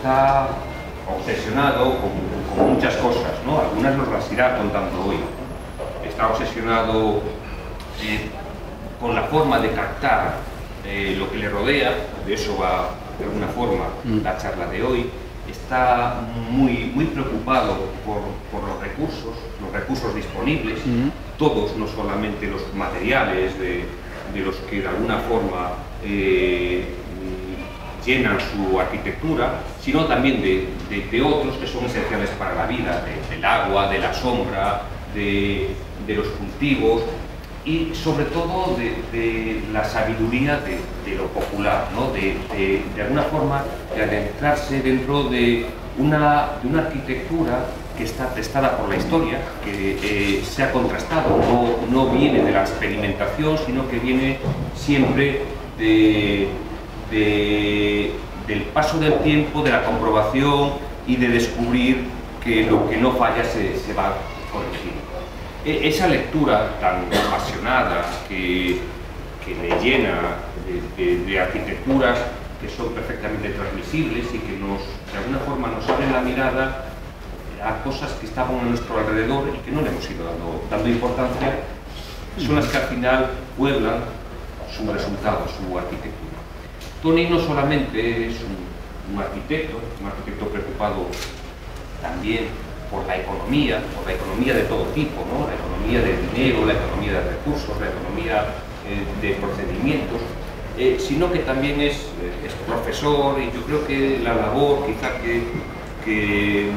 está obsesionado con muchas cosas, ¿no? Algunas nos las irá contando hoy. Está obsesionado con la forma de captar lo que le rodea, de eso va de alguna forma la charla de hoy. Está muy preocupado por los recursos disponibles, todos, no solamente los materiales de los que de alguna forma llenan su arquitectura, sino también de otros que son esenciales para la vida, del agua, de la sombra, de los cultivos y sobre todo de la sabiduría de lo popular, ¿no? de alguna forma de adentrarse dentro de una arquitectura que está testada por la historia, que se ha contrastado, no viene de la experimentación, sino que viene siempre del paso del tiempo, de la comprobación y de descubrir que lo que no falla se va corrigiendo. Esa lectura tan apasionada que me llena de arquitecturas que son perfectamente transmisibles y que de alguna forma nos abren la mirada a cosas que estaban a nuestro alrededor y que no le hemos ido dando importancia, son las que al final pueblan su resultado, su arquitectura. Tony no solamente es un arquitecto preocupado también por la economía de todo tipo, ¿no? La economía del dinero, la economía de recursos, la economía de procedimientos, sino que también es profesor, y yo creo que la labor quizá que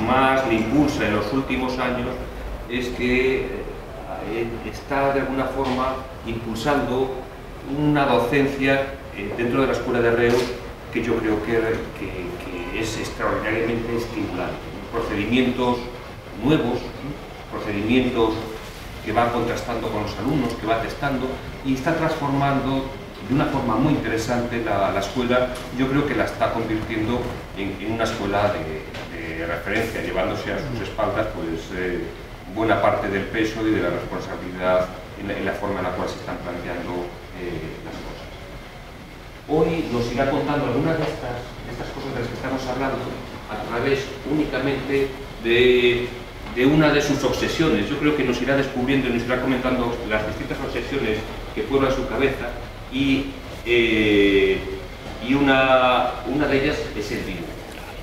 más le impulsa en los últimos años es que está de alguna forma impulsando una docencia dentro de la Escuela de Reus que yo creo que es extraordinariamente estimulante. Procedimientos nuevos, procedimientos que va contrastando con los alumnos, que va testando y está transformando de una forma muy interesante la escuela. Yo creo que la está convirtiendo en una escuela de referencia, llevándose a sus espaldas pues, buena parte del peso y de la responsabilidad en la forma en la cual se están planteando las cosas. Hoy nos irá contando algunas de estas cosas de las que estamos hablando a través únicamente de una de sus obsesiones. Yo creo que nos irá descubriendo y nos irá comentando las distintas obsesiones que pueblan su cabeza y una de ellas es el vino.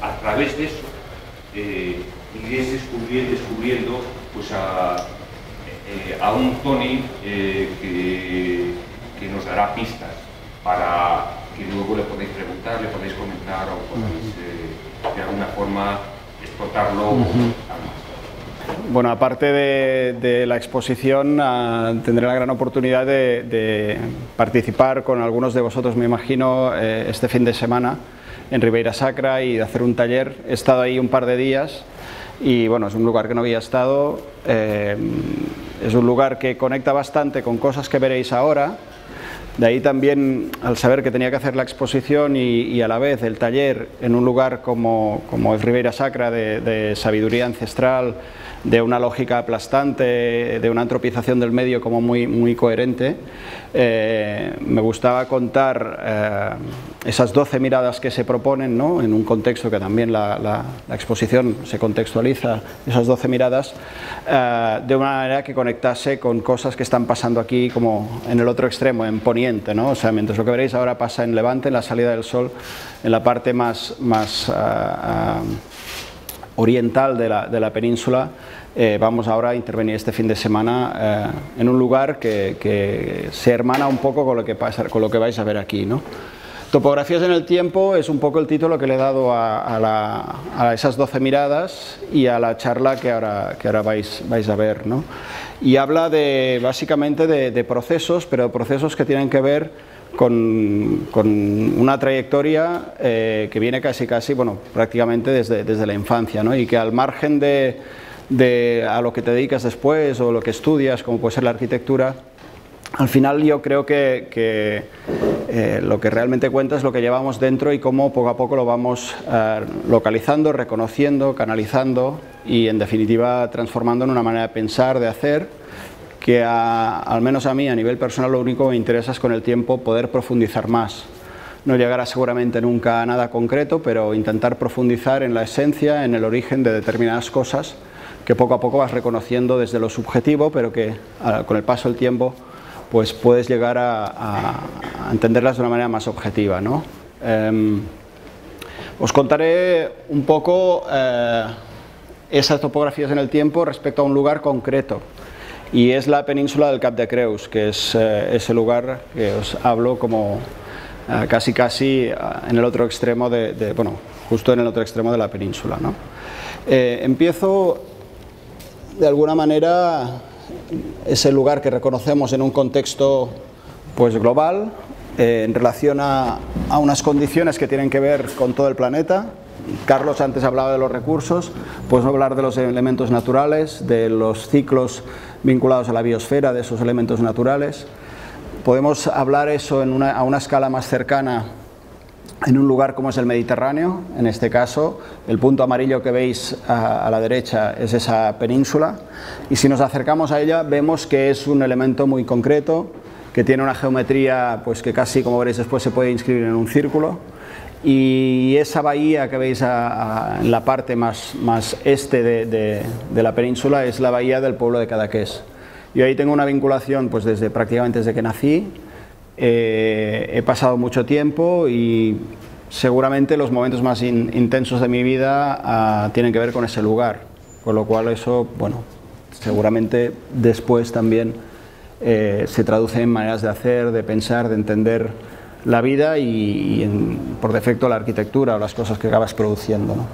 A través de eso iré descubriendo pues, a un Tony que nos dará pistas para que luego le podéis preguntar, le podéis comentar o podéis de alguna forma explotarlo más. Bueno, aparte de la exposición, tendré la gran oportunidad de participar con algunos de vosotros, me imagino, este fin de semana en Ribeira Sacra y de hacer un taller. He estado ahí un par de días y bueno, es un lugar que no había estado, es un lugar que conecta bastante con cosas que veréis ahora. De ahí también, al saber que tenía que hacer la exposición y a la vez el taller en un lugar como es Ribeira Sacra, de sabiduría ancestral, de una lógica aplastante, de una antropización del medio como muy coherente, me gustaba contar esas 12 miradas que se proponen, ¿no? En un contexto que también la exposición se contextualiza, esas 12 miradas, de una manera que conectase con cosas que están pasando aquí como en el otro extremo, en Poniente, ¿no? O sea, mientras lo que veréis ahora pasa en Levante, en la salida del sol, en la parte más oriental de la península, vamos ahora a intervenir este fin de semana en un lugar que se hermana un poco con lo que vais a ver aquí, ¿no? Topografías en el tiempo es un poco el título que le he dado a esas 12 miradas y a la charla que ahora vais a ver, ¿no? Y habla básicamente de procesos, pero procesos que tienen que ver con una trayectoria que viene casi, bueno, prácticamente desde la infancia, ¿no? Y que al margen a lo que te dedicas después o lo que estudias, como puede ser la arquitectura, al final yo creo que lo que realmente cuenta es lo que llevamos dentro y cómo poco a poco lo vamos localizando, reconociendo, canalizando y en definitiva transformando en una manera de pensar, de hacer, que al menos a mí a nivel personal lo único que me interesa es con el tiempo poder profundizar más. no llegarás seguramente nunca a nada concreto, pero intentar profundizar en la esencia, en el origen de determinadas cosas que poco a poco vas reconociendo desde lo subjetivo, pero que con el paso del tiempo pues puedes llegar a entenderlas de una manera más objetiva, ¿no? Os contaré un poco esas topografías en el tiempo respecto a un lugar concreto, y es la península del Cap de Creus, que es ese lugar que os hablo como casi en el otro extremo bueno, justo en el otro extremo de la península, ¿no? Empiezo de alguna manera ese lugar que reconocemos en un contexto pues global, en relación a unas condiciones que tienen que ver con todo el planeta. Carlos antes hablaba de los recursos, podemos hablar de los elementos naturales, de los ciclos vinculados a la biosfera, de esos elementos naturales. Podemos hablar eso a una escala más cercana en un lugar como es el Mediterráneo. En este caso, el punto amarillo que veis a la derecha es esa península, y si nos acercamos a ella vemos que es un elemento muy concreto, que tiene una geometría pues que casi, como veréis después, se puede inscribir en un círculo, y esa bahía que veis en la parte más este de la península es la bahía del pueblo de Cadaqués. Yo ahí tengo una vinculación pues prácticamente desde que nací. He pasado mucho tiempo y seguramente los momentos más intensos de mi vida tienen que ver con ese lugar, con lo cual eso, bueno, seguramente después también se traduce en maneras de hacer, de pensar, de entender la vida y por defecto la arquitectura o las cosas que acabas produciendo, ¿no?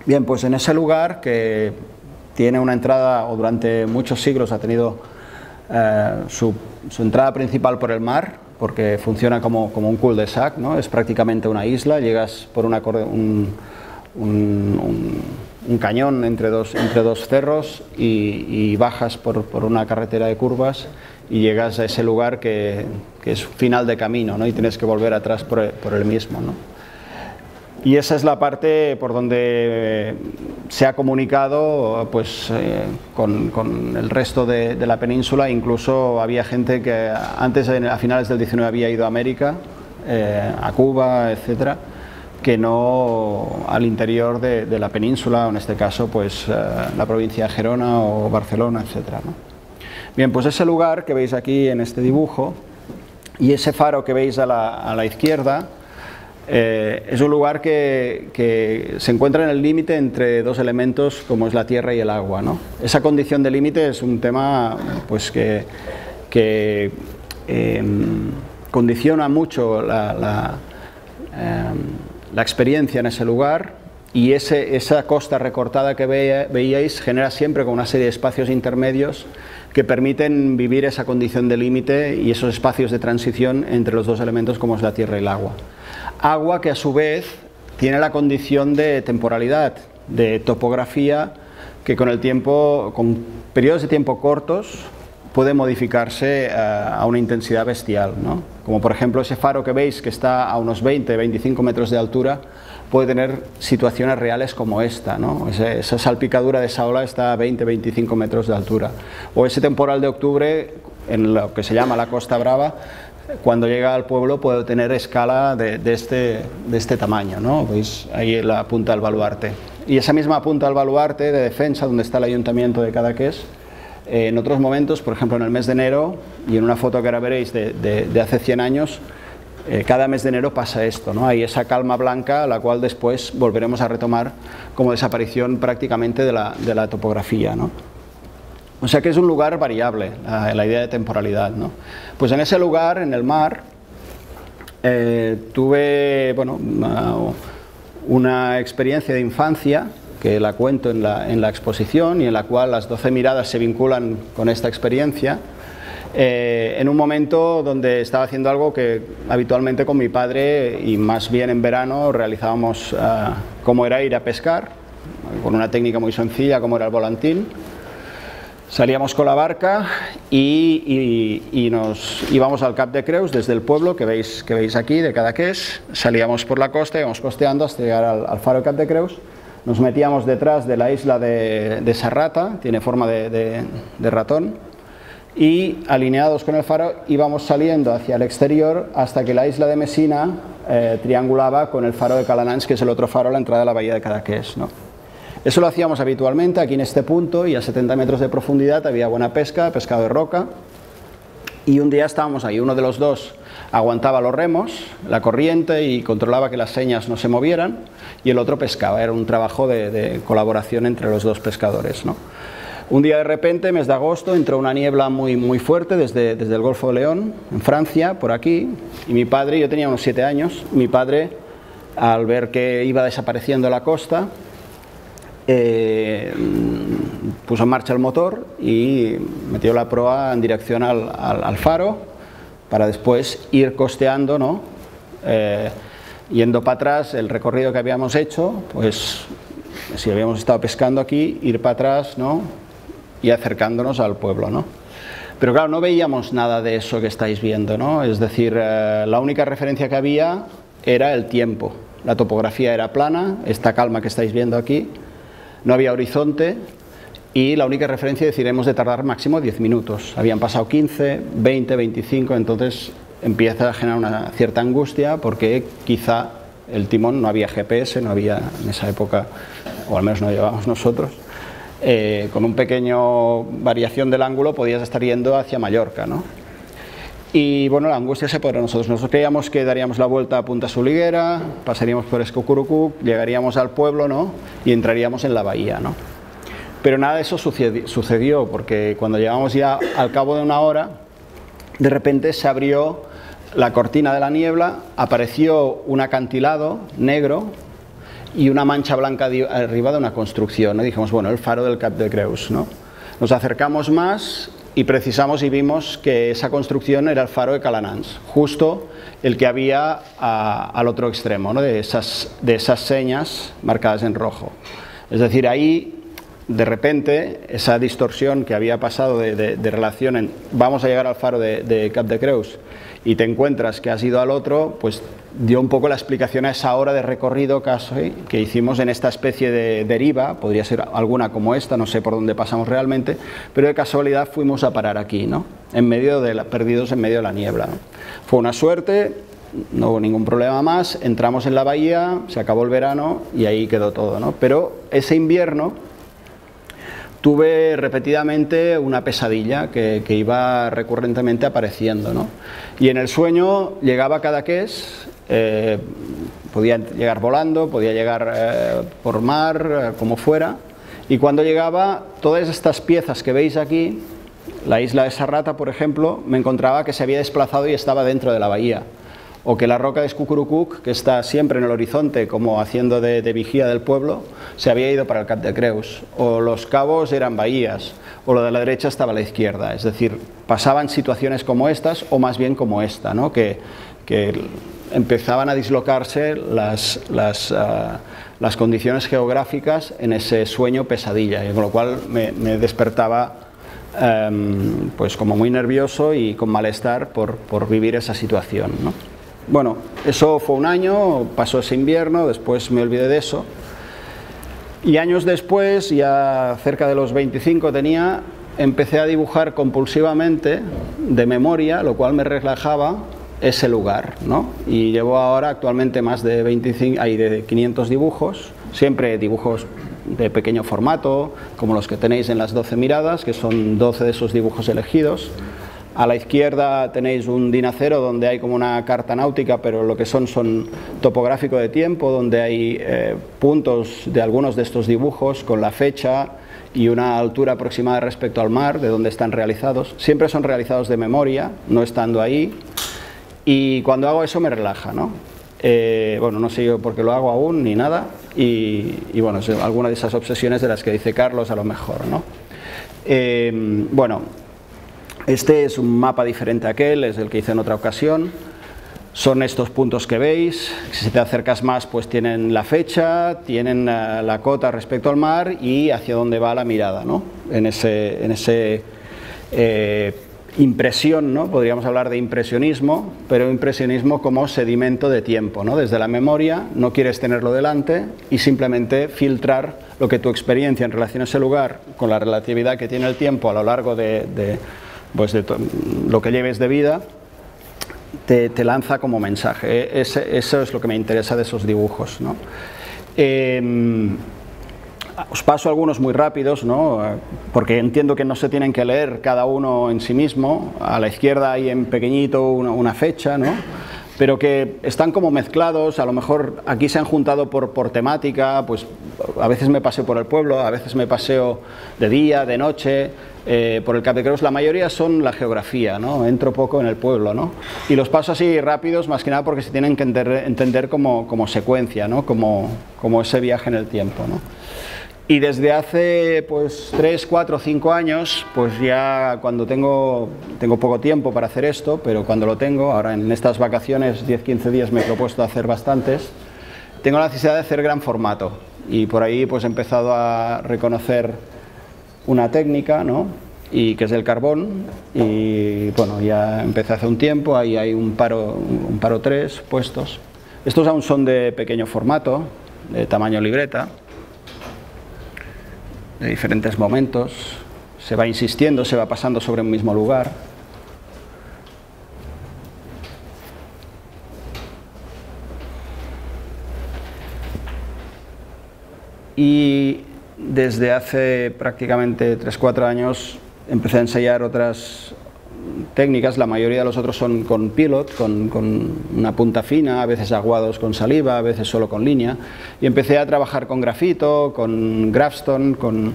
Bien, pues en ese lugar, que tiene una entrada, o durante muchos siglos ha tenido su entrada principal por el mar, porque funciona como un cul-de-sac, ¿no? Es prácticamente una isla, llegas por un cañón entre dos cerros y bajas por una carretera de curvas y llegas a ese lugar que es final de camino, ¿no? Y tienes que volver atrás por el mismo, ¿no? Y esa es la parte por donde se ha comunicado pues, con el resto de la península. Incluso había gente que antes, a finales del 19, había ido a América, a Cuba, etcétera, que no al interior de la península, o en este caso pues, la provincia de Gerona o Barcelona, etcétera, ¿no? Bien, pues ese lugar que veis aquí en este dibujo y ese faro que veis a la izquierda, es un lugar que se encuentra en el límite entre dos elementos como es la tierra y el agua, ¿no? Esa condición de límite es un tema pues, que condiciona mucho la experiencia en ese lugar, y esa costa recortada que veíais genera siempre con una serie de espacios intermedios que permiten vivir esa condición de límite y esos espacios de transición entre los dos elementos como es la tierra y el agua. Agua que a su vez tiene la condición de temporalidad, de topografía, que con el tiempo, con periodos de tiempo cortos, puede modificarse a una intensidad bestial, ¿no? Como por ejemplo ese faro que veis que está a unos 20-25 metros de altura, puede tener situaciones reales como esta, ¿no? Esa salpicadura de esa ola está a 20-25 metros de altura. O ese temporal de octubre, en lo que se llama la Costa Brava, cuando llega al pueblo puede tener escala de este tamaño, ¿no? Veis ahí la punta del baluarte. Y esa misma punta del baluarte de defensa, donde está el ayuntamiento de Cadaqués, en otros momentos, por ejemplo en el mes de enero, y en una foto que ahora veréis de hace 100 años, cada mes de enero pasa esto, ¿no? Hay esa calma blanca, la cual después volveremos a retomar como desaparición prácticamente de la topografía, ¿no? O sea que es un lugar variable, la idea de temporalidad, ¿no? Pues en ese lugar, en el mar, tuve, bueno, una experiencia de infancia que la cuento en la exposición, y en la cual las 12 miradas se vinculan con esta experiencia, en un momento donde estaba haciendo algo que habitualmente con mi padre, y más bien en verano, realizábamos, como era ir a pescar, con una técnica muy sencilla como era el volantín. Salíamos con la barca y nos íbamos al Cap de Creus desde el pueblo que veis aquí, de Cadaqués. Salíamos por la costa, íbamos costeando hasta llegar al faro del Cap de Creus. Nos metíamos detrás de la isla de Serrata, tiene forma de ratón, y alineados con el faro íbamos saliendo hacia el exterior hasta que la isla de Messina triangulaba con el faro de Calanans, que es el otro faro a la entrada de la bahía de Cadaqués, ¿no? Eso lo hacíamos habitualmente aquí en este punto, y a 70 metros de profundidad había buena pesca, pescado de roca, y un día estábamos ahí, uno de los dos aguantaba los remos, la corriente, y controlaba que las señas no se movieran, y el otro pescaba. Era un trabajo de colaboración entre los dos pescadores, ¿no? Un día de repente, mes de agosto, entró una niebla muy fuerte desde el Golfo de León, en Francia, por aquí, y mi padre, yo tenía unos 7 años, mi padre, al ver que iba desapareciendo la costa, puso en marcha el motor y metió la proa en dirección al faro, para después ir costeando, ¿no? Yendo para atrás el recorrido que habíamos hecho, pues si habíamos estado pescando aquí, ir para atrás, ¿no? Y acercándonos al pueblo, ¿no? Pero claro, no veíamos nada de eso que estáis viendo, ¿no? Es decir, la única referencia que había era el tiempo. La topografía era plana, esta calma que estáis viendo aquí, no había horizonte, y la única referencia es decir, hemos de tardar máximo 10 minutos. Habían pasado 15, 20, 25, entonces empieza a generar una cierta angustia, porque quizá el timón, no había GPS, no había en esa época, o al menos no llevábamos nosotros, con un pequeño variación del ángulo podías estar yendo hacia Mallorca, ¿no? Y bueno, la angustia se podrá nosotros. Nosotros creíamos que daríamos la vuelta a Punta Suliguera, pasaríamos por Escucurucuc, llegaríamos al pueblo, ¿no? Y entraríamos en la bahía, ¿no? Pero nada de eso sucedió, porque cuando llegamos ya al cabo de una hora, de repente se abrió la cortina de la niebla, apareció un acantilado negro y una mancha blanca arriba de una construcción, ¿no? Y dijimos, bueno, el faro del Cap de Creus, ¿no? Nos acercamos más y precisamos y vimos que esa construcción era el faro de Calanans, justo el que había al otro extremo, ¿no? de esas señas marcadas en rojo. Es decir, ahí de repente esa distorsión que había pasado de relación en vamos a llegar al faro de Cap de Creus y te encuentras que has ido al otro, pues dio un poco la explicación a esa hora de recorrido que hicimos en esta especie de deriva. Podría ser alguna como esta, no sé por dónde pasamos realmente, pero de casualidad fuimos a parar aquí, ¿no? Perdidos en medio de la niebla, ¿no? Fue una suerte, no hubo ningún problema más, entramos en la bahía, se acabó el verano y ahí quedó todo, ¿no? Pero ese invierno tuve repetidamente una pesadilla que iba recurrentemente apareciendo, ¿no? Y en el sueño llegaba a Cadaqués, podía llegar volando, podía llegar por mar, como fuera, y cuando llegaba, todas estas piezas que veis aquí, la isla de Sarrata, por ejemplo, me encontraba que se había desplazado y estaba dentro de la bahía, o que la roca de Escucurucuc, que está siempre en el horizonte como haciendo de vigía del pueblo, se había ido para el Cap de Creus, o los cabos eran bahías, o lo de la derecha estaba a la izquierda. Es decir, pasaban situaciones como estas, o más bien como esta, ¿no? que empezaban a dislocarse las condiciones geográficas en ese sueño pesadilla, y con lo cual me despertaba pues como muy nervioso y con malestar por vivir esa situación, ¿no? Bueno, eso fue un año, pasó ese invierno, después me olvidé de eso, y años después, ya cerca de los 25 empecé a dibujar compulsivamente de memoria, lo cual me relajaba ese lugar, ¿no? Y llevo ahora actualmente más de 500 dibujos, siempre dibujos de pequeño formato, como los que tenéis en las 12 miradas, que son 12 de esos dibujos elegidos. A la izquierda tenéis un dinacero donde hay como una carta náutica, pero lo que son topográfico de tiempo, donde hay puntos de algunos de estos dibujos con la fecha y una altura aproximada respecto al mar, de donde están realizados. Siempre son realizados de memoria, no estando ahí, y cuando hago eso me relaja, ¿no? Bueno, no sé yo por qué lo hago aún, ni nada, y bueno, es alguna de esas obsesiones de las que dice Carlos, a lo mejor, ¿no? Bueno, este es un mapa diferente a aquel, es el que hice en otra ocasión. Son estos puntos que veis, si te acercas más pues tienen la fecha, tienen la cota respecto al mar y hacia dónde va la mirada, ¿no? En ese impresión, ¿no? Podríamos hablar de impresionismo, pero impresionismo como sedimento de tiempo, ¿no? Desde la memoria no quieres tenerlo delante y simplemente filtrar lo que tu experiencia en relación a ese lugar, con la relatividad que tiene el tiempo a lo largo de pues de lo que lleves de vida, te lanza como mensaje. Eso es lo que me interesa de esos dibujos, ¿no? Os paso algunos muy rápidos, ¿no? Porque entiendo que no se tienen que leer cada uno en sí mismo. A la izquierda hay en pequeñito una fecha, ¿no? Pero que están como mezclados. A lo mejor aquí se han juntado por temática, pues a veces me paseo por el pueblo, a veces me paseo de día, de noche, por el Cap de Creus. La mayoría son la geografía, ¿no? Entro poco en el pueblo, ¿no? Y los paso así rápidos, más que nada porque se tienen que entender como secuencia, ¿no? Como ese viaje en el tiempo, ¿no? Y desde hace pues 3, 4, 5 años, pues ya cuando tengo poco tiempo para hacer esto, pero cuando lo tengo, ahora en estas vacaciones, 10, 15 días me he propuesto hacer bastantes, tengo la necesidad de hacer gran formato. Y por ahí pues he empezado a reconocer una técnica, ¿no? Y que es el carbón, y bueno, ya empecé hace un tiempo, ahí hay un paro 3 puestos. Estos aún son de pequeño formato, de tamaño libreta, de diferentes momentos, se va insistiendo, se va pasando sobre un mismo lugar. Y desde hace prácticamente 3-4 años empecé a ensayar otras técnicas. La mayoría de los otros son con pilot, con una punta fina, a veces aguados con saliva, a veces solo con línea, y empecé a trabajar con grafito, con grafstone, con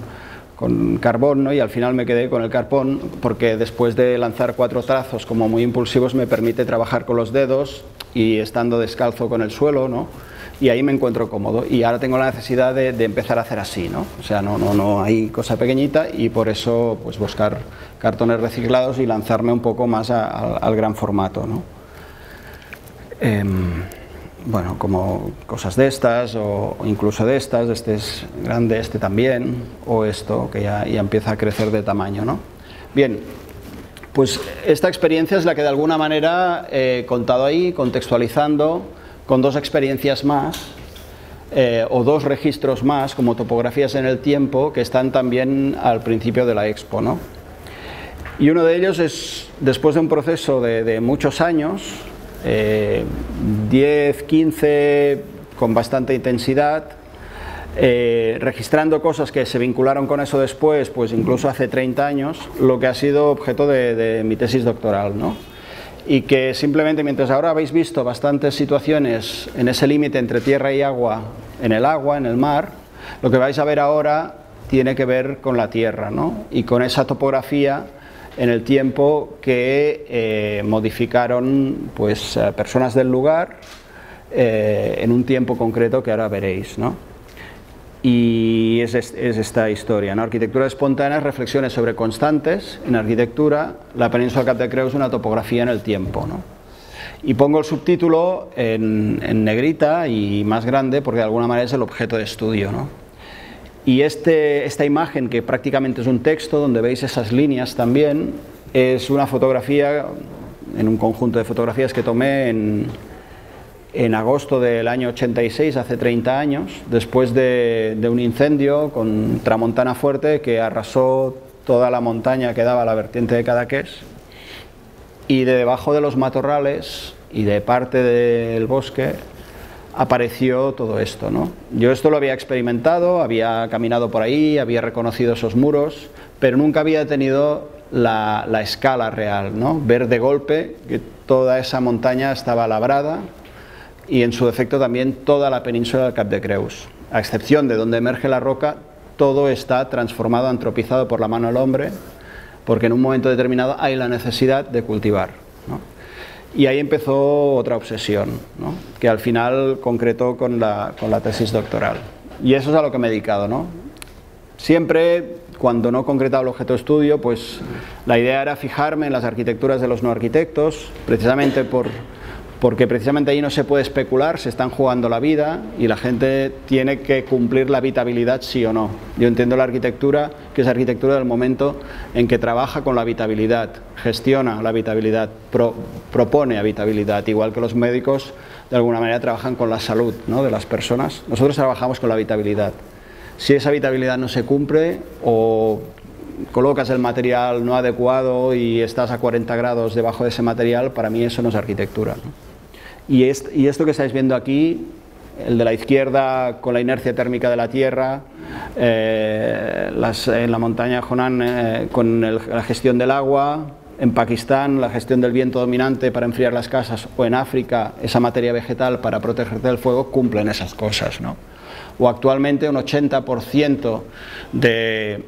carbón, ¿no? Y al final me quedé con el carbón porque después de lanzar 4 trazos como muy impulsivos me permite trabajar con los dedos y estando descalzo con el suelo, ¿no? Y ahí me encuentro cómodo, y ahora tengo la necesidad de empezar a hacer así, ¿no? O sea, no hay cosa pequeñita, y por eso pues buscar cartones reciclados y lanzarme un poco más al gran formato, ¿no? Bueno, como cosas de estas, o incluso de estas, este es grande, este también, o esto que ya empieza a crecer de tamaño, ¿no? Bien, pues esta experiencia es la que de alguna manera he contado ahí, contextualizando, con 2 experiencias más, o 2 registros más, como topografías en el tiempo, que están también al principio de la expo, ¿no? Y uno de ellos es, después de un proceso de muchos años, 10, 15, con bastante intensidad, registrando cosas que se vincularon con eso después, pues incluso hace 30 años, lo que ha sido objeto de mi tesis doctoral, ¿no? Y que simplemente, mientras ahora habéis visto bastantes situaciones en ese límite entre tierra y agua, en el mar, lo que vais a ver ahora tiene que ver con la tierra, ¿no? Y con esa topografía en el tiempo que modificaron pues personas del lugar en un tiempo concreto que ahora veréis, ¿no? Y es esta historia, ¿no? Arquitectura espontánea, reflexiones sobre constantes en arquitectura, la península del Cap de Creus, una topografía en el tiempo, ¿no? Y pongo el subtítulo en negrita y más grande porque de alguna manera es el objeto de estudio, ¿no? Y esta imagen, que prácticamente es un texto donde veis esas líneas también, es una fotografía, en un conjunto de fotografías que tomé en agosto del año 86, hace 30 años, después de un incendio con tramontana fuerte que arrasó toda la montaña que daba a la vertiente de Cadaqués, y de debajo de los matorrales y de parte del bosque apareció todo esto, ¿no? Yo esto lo había experimentado, había caminado por ahí, había reconocido esos muros, pero nunca había tenido la escala real, ¿no? Ver de golpe que toda esa montaña estaba labrada, y en su defecto también toda la península del Cap de Creus, a excepción de donde emerge la roca, todo está transformado, antropizado por la mano del hombre, porque en un momento determinado hay la necesidad de cultivar, ¿no? Y ahí empezó otra obsesión, ¿no? Que al final concretó con la tesis doctoral. Y eso es a lo que me he dedicado, ¿no? Siempre, cuando no concretaba el objeto de estudio, pues la idea era fijarme en las arquitecturas de los no arquitectos, precisamente porque precisamente ahí no se puede especular, se están jugando la vida y la gente tiene que cumplir la habitabilidad sí o no. Yo entiendo la arquitectura, que es arquitectura del momento en que trabaja con la habitabilidad, gestiona la habitabilidad, propone habitabilidad, igual que los médicos de alguna manera trabajan con la salud, ¿no?, de las personas. Nosotros trabajamos con la habitabilidad. Si esa habitabilidad no se cumple o colocas el material no adecuado y estás a 40 grados debajo de ese material, para mí eso no es arquitectura, ¿no? Y esto que estáis viendo aquí, el de la izquierda con la inercia térmica de la Tierra, en la montaña Honan con la gestión del agua, en Pakistán la gestión del viento dominante para enfriar las casas, o en África esa materia vegetal para protegerte del fuego, cumplen esas cosas, ¿no? O actualmente un 80% de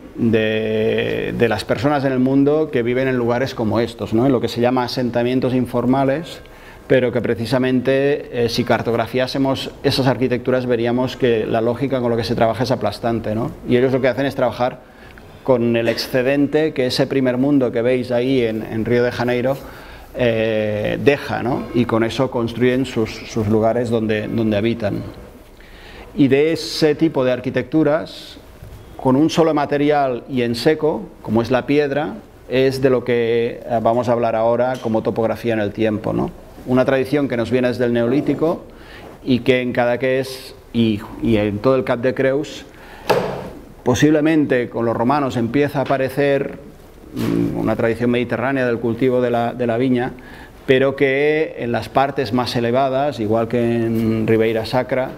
las personas en el mundo que viven en lugares como estos, ¿no? En lo que se llama asentamientos informales, pero que precisamente si cartografiásemos esas arquitecturas veríamos que la lógica con lo que se trabaja es aplastante, ¿no? Y ellos lo que hacen es trabajar con el excedente que ese primer mundo que veis ahí en Río de Janeiro deja, ¿no? Y con eso construyen sus lugares donde habitan. Y de ese tipo de arquitecturas, con un solo material y en seco, como es la piedra, es de lo que vamos a hablar ahora como topografía en el tiempo, ¿no? Una tradición que nos viene desde el Neolítico y que en Cadaqués y en todo el Cap de Creus, posiblemente con los romanos empieza a aparecer una tradición mediterránea del cultivo de la viña, pero que en las partes más elevadas, igual que en Ribeira Sacra,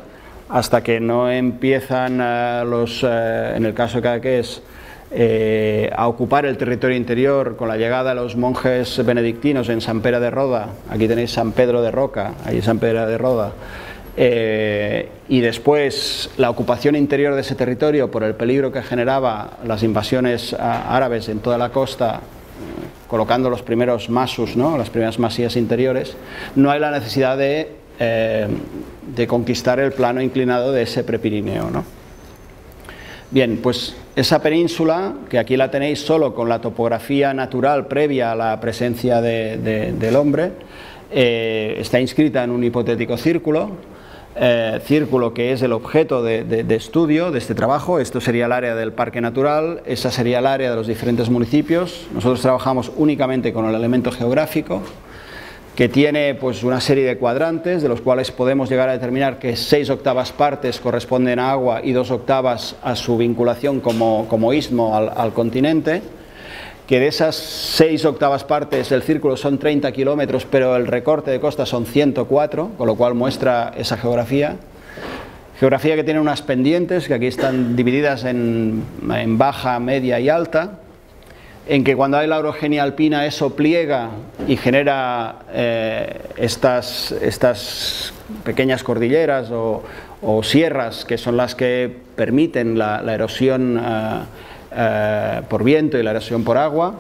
hasta que no empiezan en el caso de Cadaqués, a ocupar el territorio interior con la llegada de los monjes benedictinos en Sant Pere de Roda. Aquí tenéis San Pedro de Roca, ahí San Pedro de Roda, y después la ocupación interior de ese territorio por el peligro que generaba las invasiones árabes en toda la costa, colocando los primeros masus, ¿no? Las primeras masías interiores. No hay la necesidad de conquistar el plano inclinado de ese Prepirineo, ¿no? Bien, pues esa península, que aquí la tenéis solo con la topografía natural previa a la presencia del hombre, está inscrita en un hipotético círculo, círculo que es el objeto de estudio de este trabajo. Esto sería el área del parque natural, esa sería el área de los diferentes municipios. Nosotros trabajamos únicamente con el elemento geográfico, que tiene pues una serie de cuadrantes, de los cuales podemos llegar a determinar que 6/8 partes corresponden a agua y 2/8 a su vinculación como istmo al continente, que de esas 6/8 partes del círculo son 30 kilómetros, pero el recorte de costa son 104, con lo cual muestra esa geografía. Geografía que tiene unas pendientes, que aquí están divididas en baja, media y alta, en que cuando hay la orogenia alpina eso pliega y genera estas pequeñas cordilleras o sierras, que son las que permiten la erosión por viento y la erosión por agua,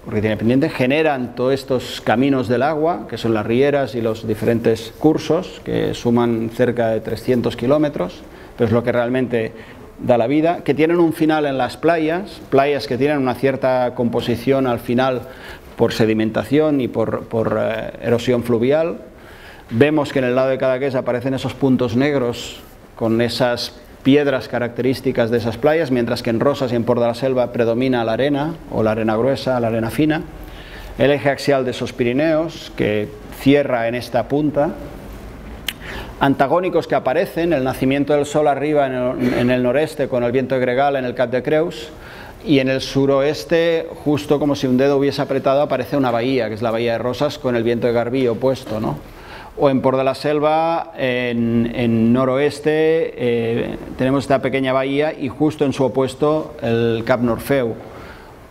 porque tiene pendiente, generan todos estos caminos del agua, que son las rieras y los diferentes cursos, que suman cerca de 300 kilómetros, pero es lo que realmente da la vida, que tienen un final en las playas que tienen una cierta composición al final por sedimentación y por erosión fluvial. Vemos que en el lado de Cadaqués aparecen esos puntos negros con esas piedras características de esas playas, mientras que en Rosas y en Port de la Selva predomina la arena, o la arena gruesa, la arena fina. El eje axial de esos Pirineos, que cierra en esta punta. Antagónicos que aparecen, el nacimiento del sol arriba en el noreste con el viento de gregal en el Cap de Creus, y en el suroeste, justo como si un dedo hubiese apretado, aparece una bahía, que es la bahía de Rosas, con el viento de Garbí opuesto, ¿no? O en Port de la Selva, en noroeste, tenemos esta pequeña bahía y justo en su opuesto el Cap Norfeu,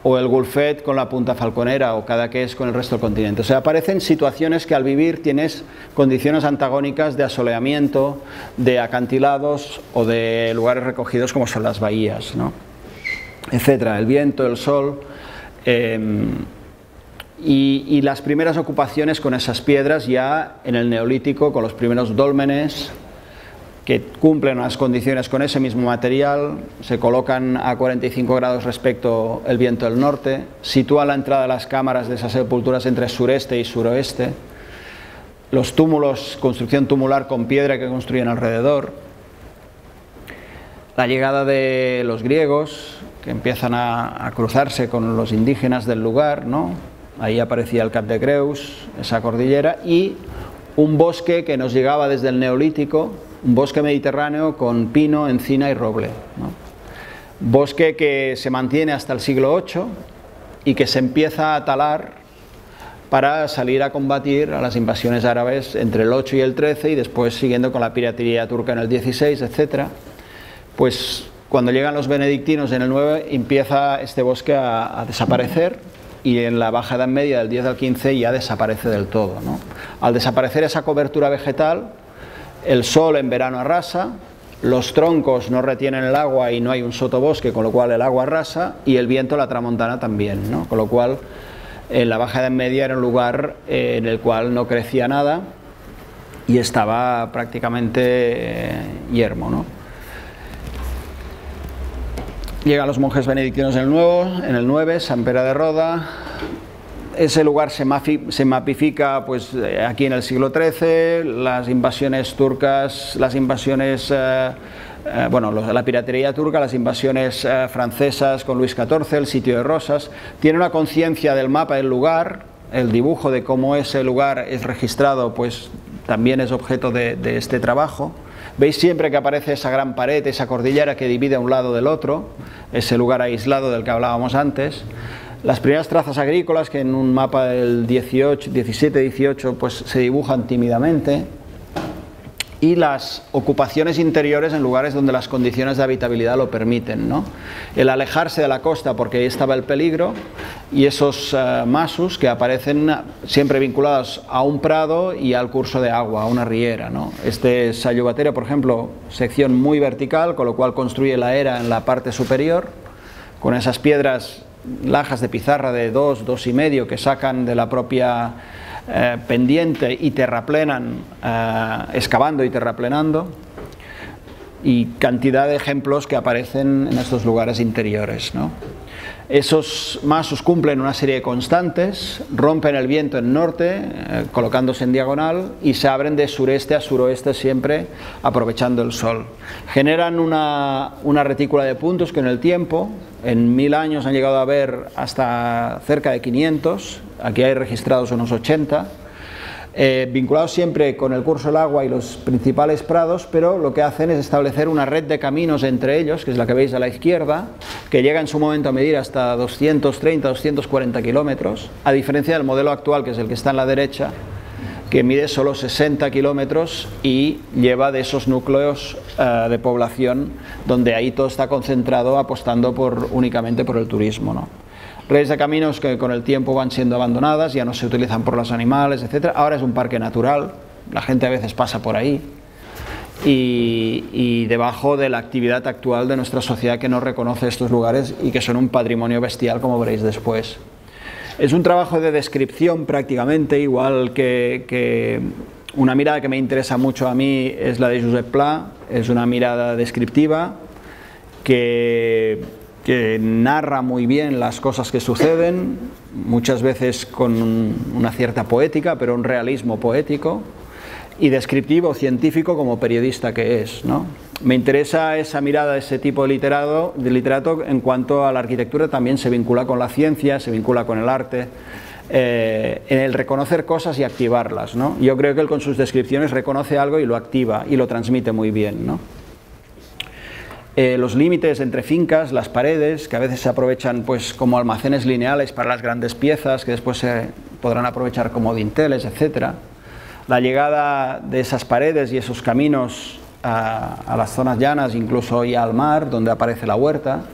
o el Gulfet con la punta Falconera, o Cadaqués con el resto del continente. O sea, aparecen situaciones que al vivir tienes condiciones antagónicas de asoleamiento, de acantilados o de lugares recogidos como son las bahías, ¿no? Etcétera. El viento, el sol, y las primeras ocupaciones con esas piedras ya en el Neolítico, con los primeros dólmenes que cumplen las condiciones con ese mismo material, se colocan a 45 grados respecto el viento del norte, sitúan la entrada de las cámaras de esas sepulturas entre sureste y suroeste, los túmulos, construcción tumular con piedra que construyen alrededor, la llegada de los griegos, que empiezan a cruzarse con los indígenas del lugar, ¿no? Ahí aparecía el Cap de Creus, esa cordillera, y un bosque que nos llegaba desde el Neolítico, un bosque mediterráneo con pino, encina y roble, ¿no? Bosque que se mantiene hasta el siglo VIII y que se empieza a talar para salir a combatir a las invasiones árabes entre el 8 y el 13 y después siguiendo con la piratería turca en el 16, etc. Pues cuando llegan los benedictinos en el 9 empieza este bosque a desaparecer y en la Baja Edad Media del 10 al 15 ya desaparece del todo, ¿no? Al desaparecer esa cobertura vegetal, el sol en verano arrasa, los troncos no retienen el agua y no hay un sotobosque, con lo cual el agua arrasa, y el viento, la tramontana también, ¿no? Con lo cual en la Baja Edad Media era un lugar en el cual no crecía nada y estaba prácticamente yermo, ¿no? Llegan los monjes benedictinos en el 9, San Pere de Roda. Ese lugar se mapifica pues, aquí en el siglo XIII, las invasiones turcas, las invasiones, la piratería turca, las invasiones francesas con Luis XIV, el sitio de Rosas. Tiene una conciencia del mapa del lugar, el dibujo de cómo ese lugar es registrado, pues también es objeto de este trabajo. Veis siempre que aparece esa gran pared, esa cordillera que divide a un lado del otro, ese lugar aislado del que hablábamos antes. Las primeras trazas agrícolas que en un mapa del 17-18 pues se dibujan tímidamente, y las ocupaciones interiores en lugares donde las condiciones de habitabilidad lo permiten, ¿no? El alejarse de la costa porque ahí estaba el peligro, y esos masus que aparecen siempre vinculados a un prado y al curso de agua, a una riera, ¿no? Este es Sallobatera, por ejemplo, sección muy vertical, con lo cual construye la era en la parte superior, con esas piedras, lajas de pizarra de 2, 2,5 que sacan de la propia pendiente y terraplenan, excavando y terraplenando, y cantidad de ejemplos que aparecen en estos lugares interiores, ¿no? Esos masos cumplen una serie de constantes, rompen el viento en norte, colocándose en diagonal, y se abren de sureste a suroeste siempre aprovechando el sol. Generan una retícula de puntos que en el tiempo, en 1000 años han llegado a haber hasta cerca de 500, aquí hay registrados unos 80, vinculados siempre con el curso del agua y los principales prados, pero lo que hacen es establecer una red de caminos entre ellos, que es la que veis a la izquierda, que llega en su momento a medir hasta 230, 240 kilómetros, a diferencia del modelo actual, que es el que está en la derecha, que mide solo 60 kilómetros y lleva de esos núcleos de población donde ahí todo está concentrado, apostando únicamente por el turismo, ¿no? Redes de caminos que con el tiempo van siendo abandonadas, ya no se utilizan por los animales, etc. Ahora es un parque natural, la gente a veces pasa por ahí, y debajo de la actividad actual de nuestra sociedad que no reconoce estos lugares y que son un patrimonio bestial, como veréis después. Es un trabajo de descripción prácticamente, igual que una mirada que me interesa mucho a mí es la de Josep Pla. Es una mirada descriptiva que narra muy bien las cosas que suceden, muchas veces con una cierta poética, pero un realismo poético, y descriptivo, científico, como periodista que es, ¿no? Me interesa esa mirada, ese tipo de literato en cuanto a la arquitectura. También se vincula con la ciencia, se vincula con el arte, en el reconocer cosas y activarlas, ¿no? Yo creo que él con sus descripciones reconoce algo y lo activa y lo transmite muy bien, ¿no? Los límites entre fincas, las paredes, que a veces se aprovechan pues como almacenes lineales para las grandes piezas, que después se podrán aprovechar como dinteles, etc. La llegada de esas paredes y esos caminos a las zonas llanas, incluso ya al mar, donde aparece la huerta.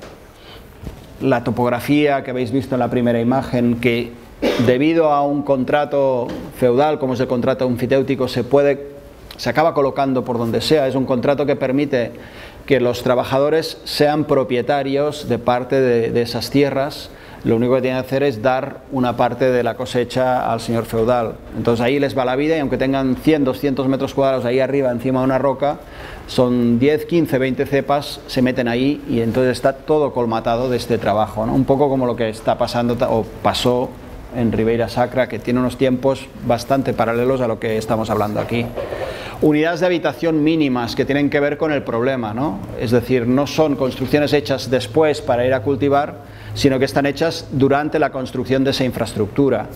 La topografía que habéis visto en la primera imagen, que debido a un contrato feudal, como es el contrato enfiteutíco, se acaba colocando por donde sea. Es un contrato que permite que los trabajadores sean propietarios de parte de esas tierras. Lo único que tienen que hacer es dar una parte de la cosecha al señor feudal. Entonces ahí les va la vida, y aunque tengan 100, 200 metros cuadrados ahí arriba encima de una roca, son 10, 15, 20 cepas, se meten ahí, y entonces está todo colmatado de este trabajo, ¿no? Un poco como lo que está pasando o pasó en Ribeira Sacra, que tiene unos tiempos bastante paralelos a lo que estamos hablando aquí. Unidades de habitación mínimas que tienen que ver con el problema, ¿no? Es decir, no son construcciones hechas después para ir a cultivar, sino que están hechas durante la construcción de esa infraestructura.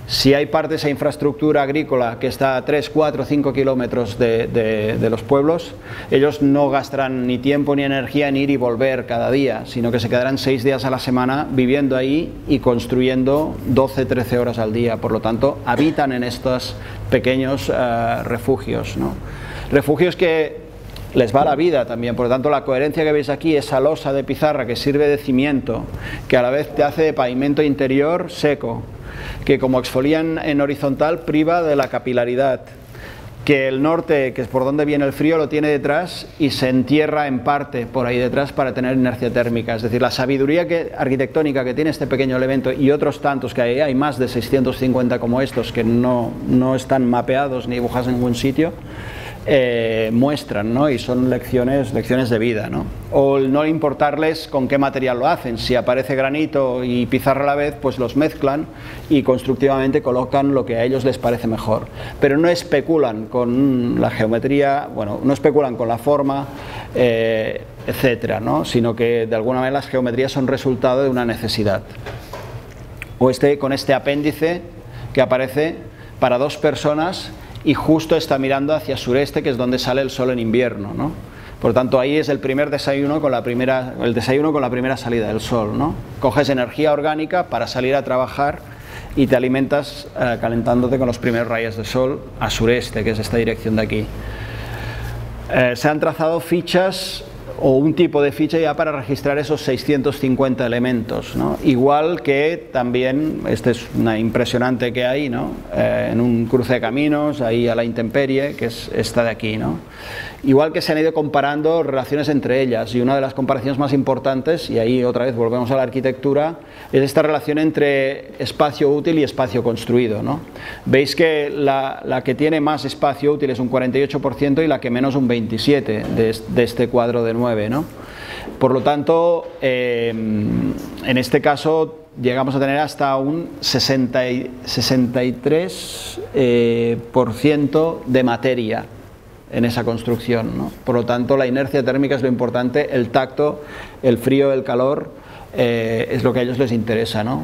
Si hay parte de esa infraestructura agrícola que está a 3, 4, 5 kilómetros de los pueblos, ellos no gastarán ni tiempo ni energía en ir y volver cada día, sino que se quedarán 6 días a la semana viviendo ahí y construyendo 12, 13 horas al día. Por lo tanto, habitan en estos pequeños refugios, ¿no? Refugios que les va la vida también. Por lo tanto, la coherencia que veis aquí, esa losa de pizarra que sirve de cimiento, que a la vez te hace de pavimento interior seco, que como exfolian en horizontal priva de la capilaridad, que el norte, que es por donde viene el frío, lo tiene detrás y se entierra en parte por ahí detrás para tener inercia térmica. Es decir, la sabiduría arquitectónica que tiene este pequeño elemento y otros tantos que hay más de 650 como estos que no están mapeados ni dibujados en ningún sitio, muestran, ¿no? Y son lecciones de vida, ¿no? O el no importarles con qué material lo hacen. Si aparece granito y pizarra a la vez, pues los mezclan y constructivamente colocan lo que a ellos les parece mejor, pero no especulan con la geometría, bueno, no especulan con la forma, etcétera, ¿no? Sino que de alguna manera las geometrías son resultado de una necesidad. O con este apéndice que aparece para 2 personas y justo está mirando hacia sureste, que es donde sale el sol en invierno, ¿no? Por tanto, ahí es el primer desayuno con la primera salida del sol, ¿no? Coges energía orgánica para salir a trabajar y te alimentas calentándote con los primeros rayos de sol a sureste, que es esta dirección de aquí. Se han trazado fichas o un tipo de ficha ya para registrar esos 650 elementos, ¿no? Igual que también, esta es una impresionante que hay, ¿no? En un cruce de caminos, ahí a la intemperie, que es esta de aquí, ¿no? Igual que se han ido comparando relaciones entre ellas, y una de las comparaciones más importantes, y ahí otra vez volvemos a la arquitectura, es esta relación entre espacio útil y espacio construido, ¿no? Veis que la que tiene más espacio útil es un 48% y la que menos un 27% de este cuadro de 9, ¿no? Por lo tanto, en este caso llegamos a tener hasta un 63% de materia en esa construcción, ¿no? Por lo tanto, la inercia térmica es lo importante, el tacto, el frío, el calor, es lo que a ellos les interesa, ¿no?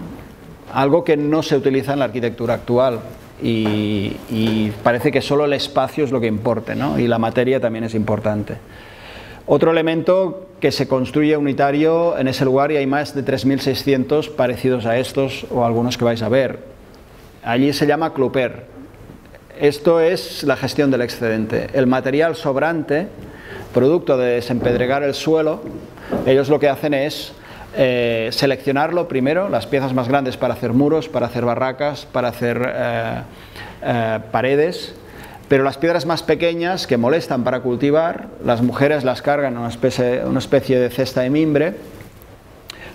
Algo que no se utiliza en la arquitectura actual y parece que solo el espacio es lo que importa, ¿no? Y la materia también es importante. Otro elemento que se construye unitario en ese lugar, y hay más de 3.600 parecidos a estos o algunos que vais a ver. Allí se llama cluper. Esto es la gestión del excedente. El material sobrante, producto de desempedregar el suelo, ellos lo que hacen es seleccionarlo primero, las piezas más grandes para hacer muros, para hacer barracas, para hacer paredes, pero las piedras más pequeñas que molestan para cultivar, las mujeres las cargan en una especie de cesta de mimbre.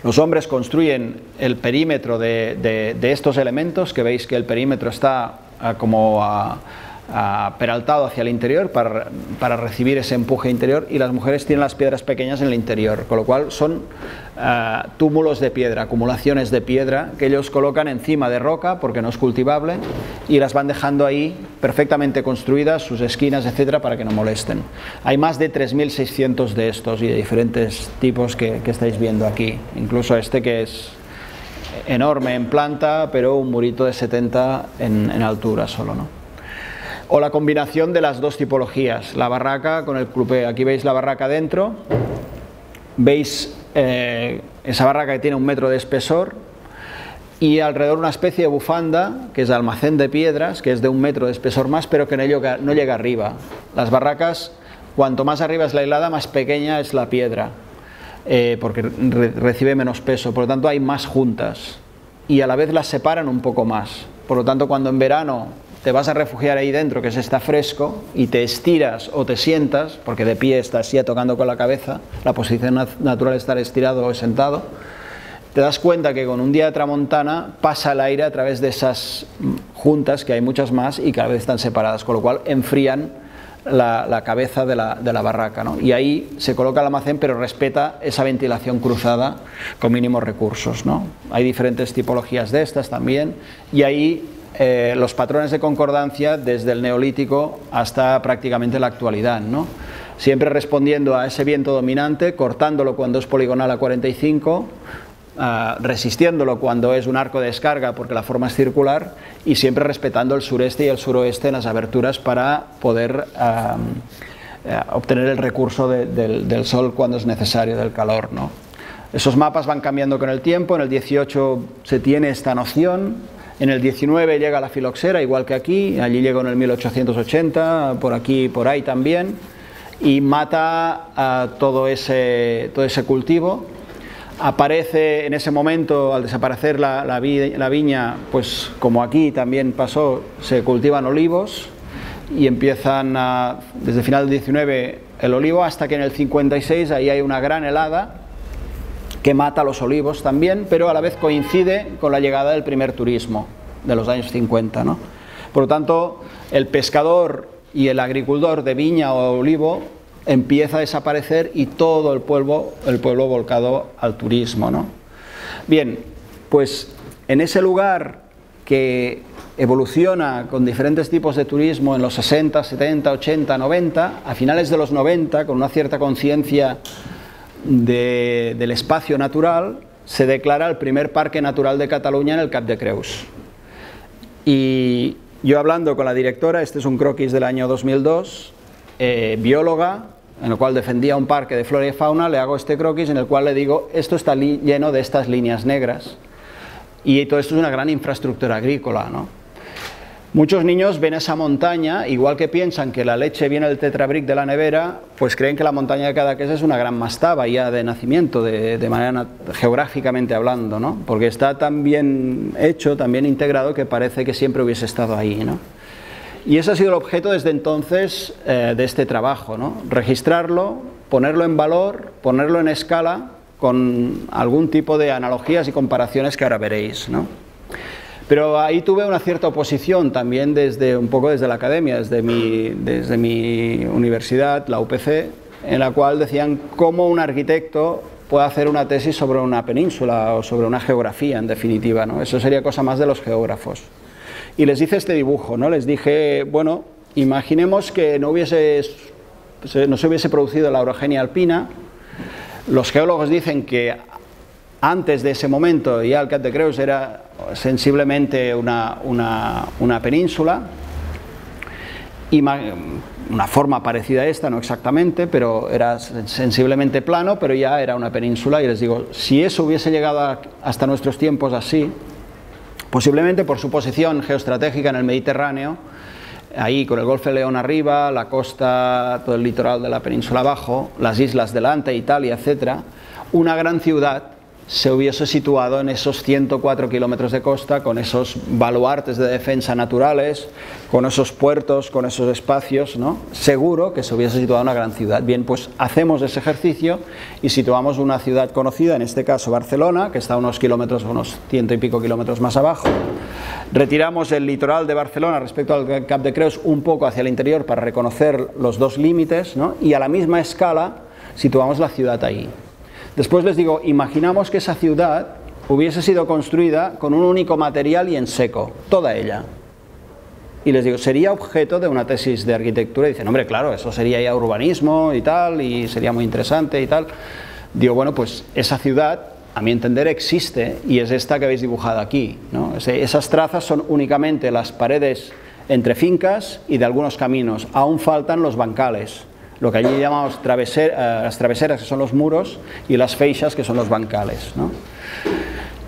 Los hombres construyen el perímetro de estos elementos, que veis que el perímetro está como peraltado hacia el interior para recibir ese empuje interior, y las mujeres tienen las piedras pequeñas en el interior, con lo cual son túmulos de piedra, acumulaciones de piedra que ellos colocan encima de roca porque no es cultivable y las van dejando ahí perfectamente construidas, sus esquinas, etcétera, para que no molesten. Hay más de 3.600 de estos y de diferentes tipos que estáis viendo aquí, incluso este que es enorme en planta, pero un murito de 70 en altura solo, ¿no? O la combinación de las dos tipologías, la barraca con el clupé. Aquí veis la barraca dentro, veis esa barraca que tiene 1 metro de espesor y alrededor una especie de bufanda que es de almacén de piedras, que es de 1 metro de espesor más, pero que no llega arriba. Las barracas, cuanto más arriba es la hilada, más pequeña es la piedra, porque recibe menos peso, por lo tanto hay más juntas y a la vez las separan un poco más. Por lo tanto, cuando en verano te vas a refugiar ahí dentro, que está fresco, y te estiras o te sientas, porque de pie estás ya tocando con la cabeza, la posición natural es estar estirado o sentado, te das cuenta que con un día de tramontana pasa el aire a través de esas juntas, que hay muchas más y cada vez están separadas, con lo cual enfrían la cabeza de la barraca, ¿no? Y ahí se coloca el almacén, pero respeta esa ventilación cruzada con mínimos recursos, ¿no? Hay diferentes tipologías de estas también, y ahí los patrones de concordancia desde el neolítico hasta prácticamente la actualidad, ¿no? Siempre respondiendo a ese viento dominante, cortándolo cuando es poligonal a 45, resistiéndolo cuando es un arco de descarga porque la forma es circular, y siempre respetando el sureste y el suroeste en las aberturas para poder obtener el recurso del sol cuando es necesario, del calor, ¿no? Esos mapas van cambiando con el tiempo. En el 18 se tiene esta noción, en el 19 llega la filoxera, igual que aquí, allí llegó en el 1880, por aquí y por ahí también, y mata todo ese cultivo. Aparece en ese momento, al desaparecer la viña, pues como aquí también pasó, se cultivan olivos y empiezan desde el final del 19 el olivo, hasta que en el 56 ahí hay una gran helada que mata los olivos también, pero a la vez coincide con la llegada del primer turismo de los años 50, ¿no? Por lo tanto, el pescador y el agricultor de viña o olivo empieza a desaparecer y todo el pueblo volcado al turismo, ¿no? Bien, pues en ese lugar que evoluciona con diferentes tipos de turismo en los 60, 70, 80, 90, a finales de los 90, con una cierta conciencia del espacio natural, se declara el primer parque natural de Cataluña en el Cap de Creus. Y yo, hablando con la directora, este es un croquis del año 2002, bióloga, en el cual defendía un parque de flora y fauna, le hago este croquis en el cual le digo, esto está lleno de estas líneas negras, y todo esto es una gran infraestructura agrícola, ¿no? Muchos niños ven esa montaña, igual que piensan que la leche viene del tetrabric de la nevera, pues creen que la montaña de Cadaqués es una gran mastaba ya de nacimiento, de manera geográficamente hablando, ¿no? Porque está tan bien hecho, tan bien integrado, que parece que siempre hubiese estado ahí, ¿no? Y ese ha sido el objeto desde entonces de este trabajo, ¿no? Registrarlo, ponerlo en valor, ponerlo en escala, con algún tipo de analogías y comparaciones que ahora veréis, ¿no? Pero ahí tuve una cierta oposición también un poco desde la academia, desde mi universidad, la UPC, en la cual decían cómo un arquitecto puede hacer una tesis sobre una península o sobre una geografía, en definitiva, ¿no? Eso sería cosa más de los geógrafos. Y les hice este dibujo, ¿no? Les dije, bueno, imaginemos que no se hubiese producido la orogenia alpina. Los geólogos dicen que antes de ese momento ya el Cap de Creus era sensiblemente una península, y una forma parecida a esta, no exactamente, pero era sensiblemente plano, pero ya era una península. Y les digo, si eso hubiese llegado hasta nuestros tiempos así, posiblemente por su posición geoestratégica en el Mediterráneo, ahí con el Golfo de León arriba, la costa, todo el litoral de la península abajo, las islas delante, Italia, etcétera, una gran ciudad se hubiese situado en esos 104 kilómetros de costa, con esos baluartes de defensa naturales, con esos puertos, con esos espacios, ¿no? Seguro que se hubiese situado una gran ciudad. Bien, pues hacemos ese ejercicio y situamos una ciudad conocida, en este caso Barcelona, que está a unos 100 y pico kilómetros más abajo. Retiramos el litoral de Barcelona respecto al Cap de Creus un poco hacia el interior para reconocer los dos límites, ¿no? Y a la misma escala situamos la ciudad ahí. Después les digo, imaginamos que esa ciudad hubiese sido construida con un único material y en seco, toda ella. Y les digo, ¿sería objeto de una tesis de arquitectura? Y dicen, hombre, claro, eso sería ya urbanismo y tal, y sería muy interesante y tal. Digo, bueno, pues esa ciudad, a mi entender, existe, y es esta que habéis dibujado aquí, ¿no? Esas trazas son únicamente las paredes entre fincas y de algunos caminos. Aún faltan los bancales, lo que allí llamamos las traveseras, que son los muros, y las feixas, que son los bancales, ¿no?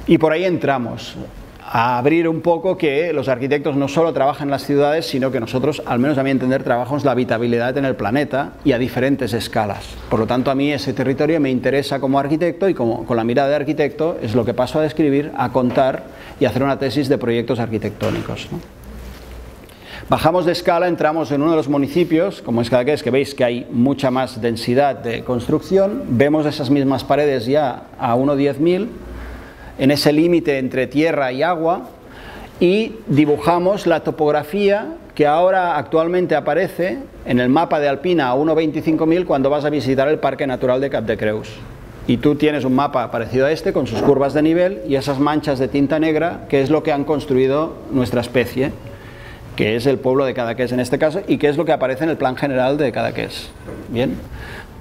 Y por ahí entramos a abrir un poco que los arquitectos no solo trabajan en las ciudades, sino que nosotros, al menos a mi entender, trabajamos la habitabilidad en el planeta y a diferentes escalas. Por lo tanto, a mí ese territorio me interesa como arquitecto, y con la mirada de arquitecto es lo que paso a describir, a contar y a hacer una tesis de proyectos arquitectónicos, ¿no? Bajamos de escala, entramos en uno de los municipios, como es Cadaqués, que veis que hay mucha más densidad de construcción. Vemos esas mismas paredes ya a 1:10.000, en ese límite entre tierra y agua, y dibujamos la topografía que ahora actualmente aparece en el mapa de Alpina a 1,25.000 cuando vas a visitar el Parque Natural de Cap de Creus. Y tú tienes un mapa parecido a este con sus curvas de nivel y esas manchas de tinta negra, que es lo que han construido nuestra especie, que es el pueblo de Cadaqués en este caso, y que es lo que aparece en el plan general de Cadaqués. Bien.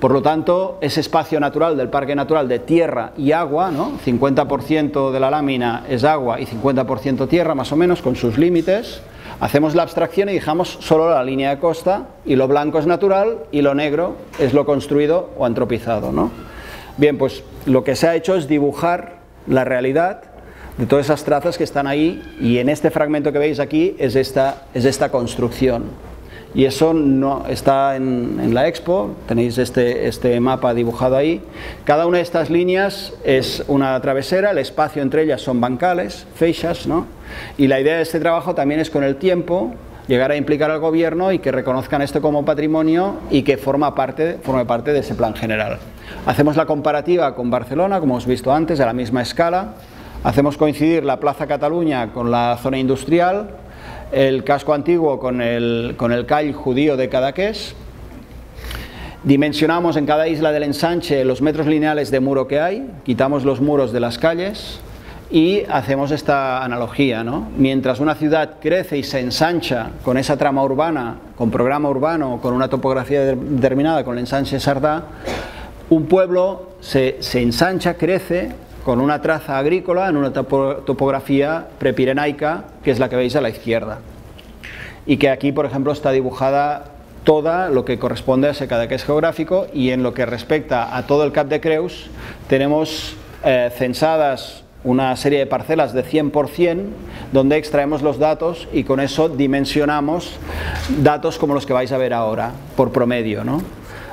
Por lo tanto, ese espacio natural del Parque Natural de tierra y agua, ¿no? 50% de la lámina es agua y 50% tierra, más o menos, con sus límites. Hacemos la abstracción y dejamos solo la línea de costa, y lo blanco es natural y lo negro es lo construido o antropizado, ¿no? Bien, pues lo que se ha hecho es dibujar la realidad de todas esas trazas que están ahí, y en este fragmento que veis aquí es esta construcción. Y eso no está en la expo, tenéis este mapa dibujado ahí. Cada una de estas líneas es una travesera, el espacio entre ellas son bancales, feixas, ¿no? Y la idea de este trabajo también es, con el tiempo, llegar a implicar al gobierno y que reconozcan esto como patrimonio y que forme parte de ese plan general. Hacemos la comparativa con Barcelona, como hemos visto antes, a la misma escala. Hacemos coincidir la Plaza Cataluña con la zona industrial, el casco antiguo con el call judío de Cadaqués. Dimensionamos en cada isla del ensanche los metros lineales de muro que hay, quitamos los muros de las calles y hacemos esta analogía, ¿no? Mientras una ciudad crece y se ensancha con esa trama urbana, con programa urbano, con una topografía determinada, con el ensanche Sardá, un pueblo se ensancha, crece con una traza agrícola en una topografía prepirenaica, que es la que veis a la izquierda. Y que aquí, por ejemplo, está dibujada toda lo que corresponde a ese Cadaqués geográfico, y en lo que respecta a todo el Cap de Creus, tenemos censadas una serie de parcelas de 100%, donde extraemos los datos y con eso dimensionamos datos como los que vais a ver ahora, por promedio, ¿no?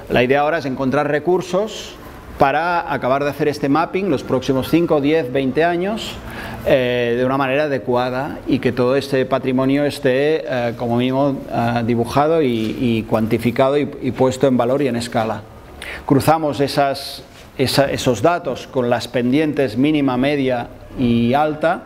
La idea ahora es encontrar recursos para acabar de hacer este mapping los próximos 5, 10, 20 años de una manera adecuada, y que todo este patrimonio esté como mínimo dibujado y cuantificado y puesto en valor y en escala. Cruzamos esos datos con las pendientes mínima, media y alta,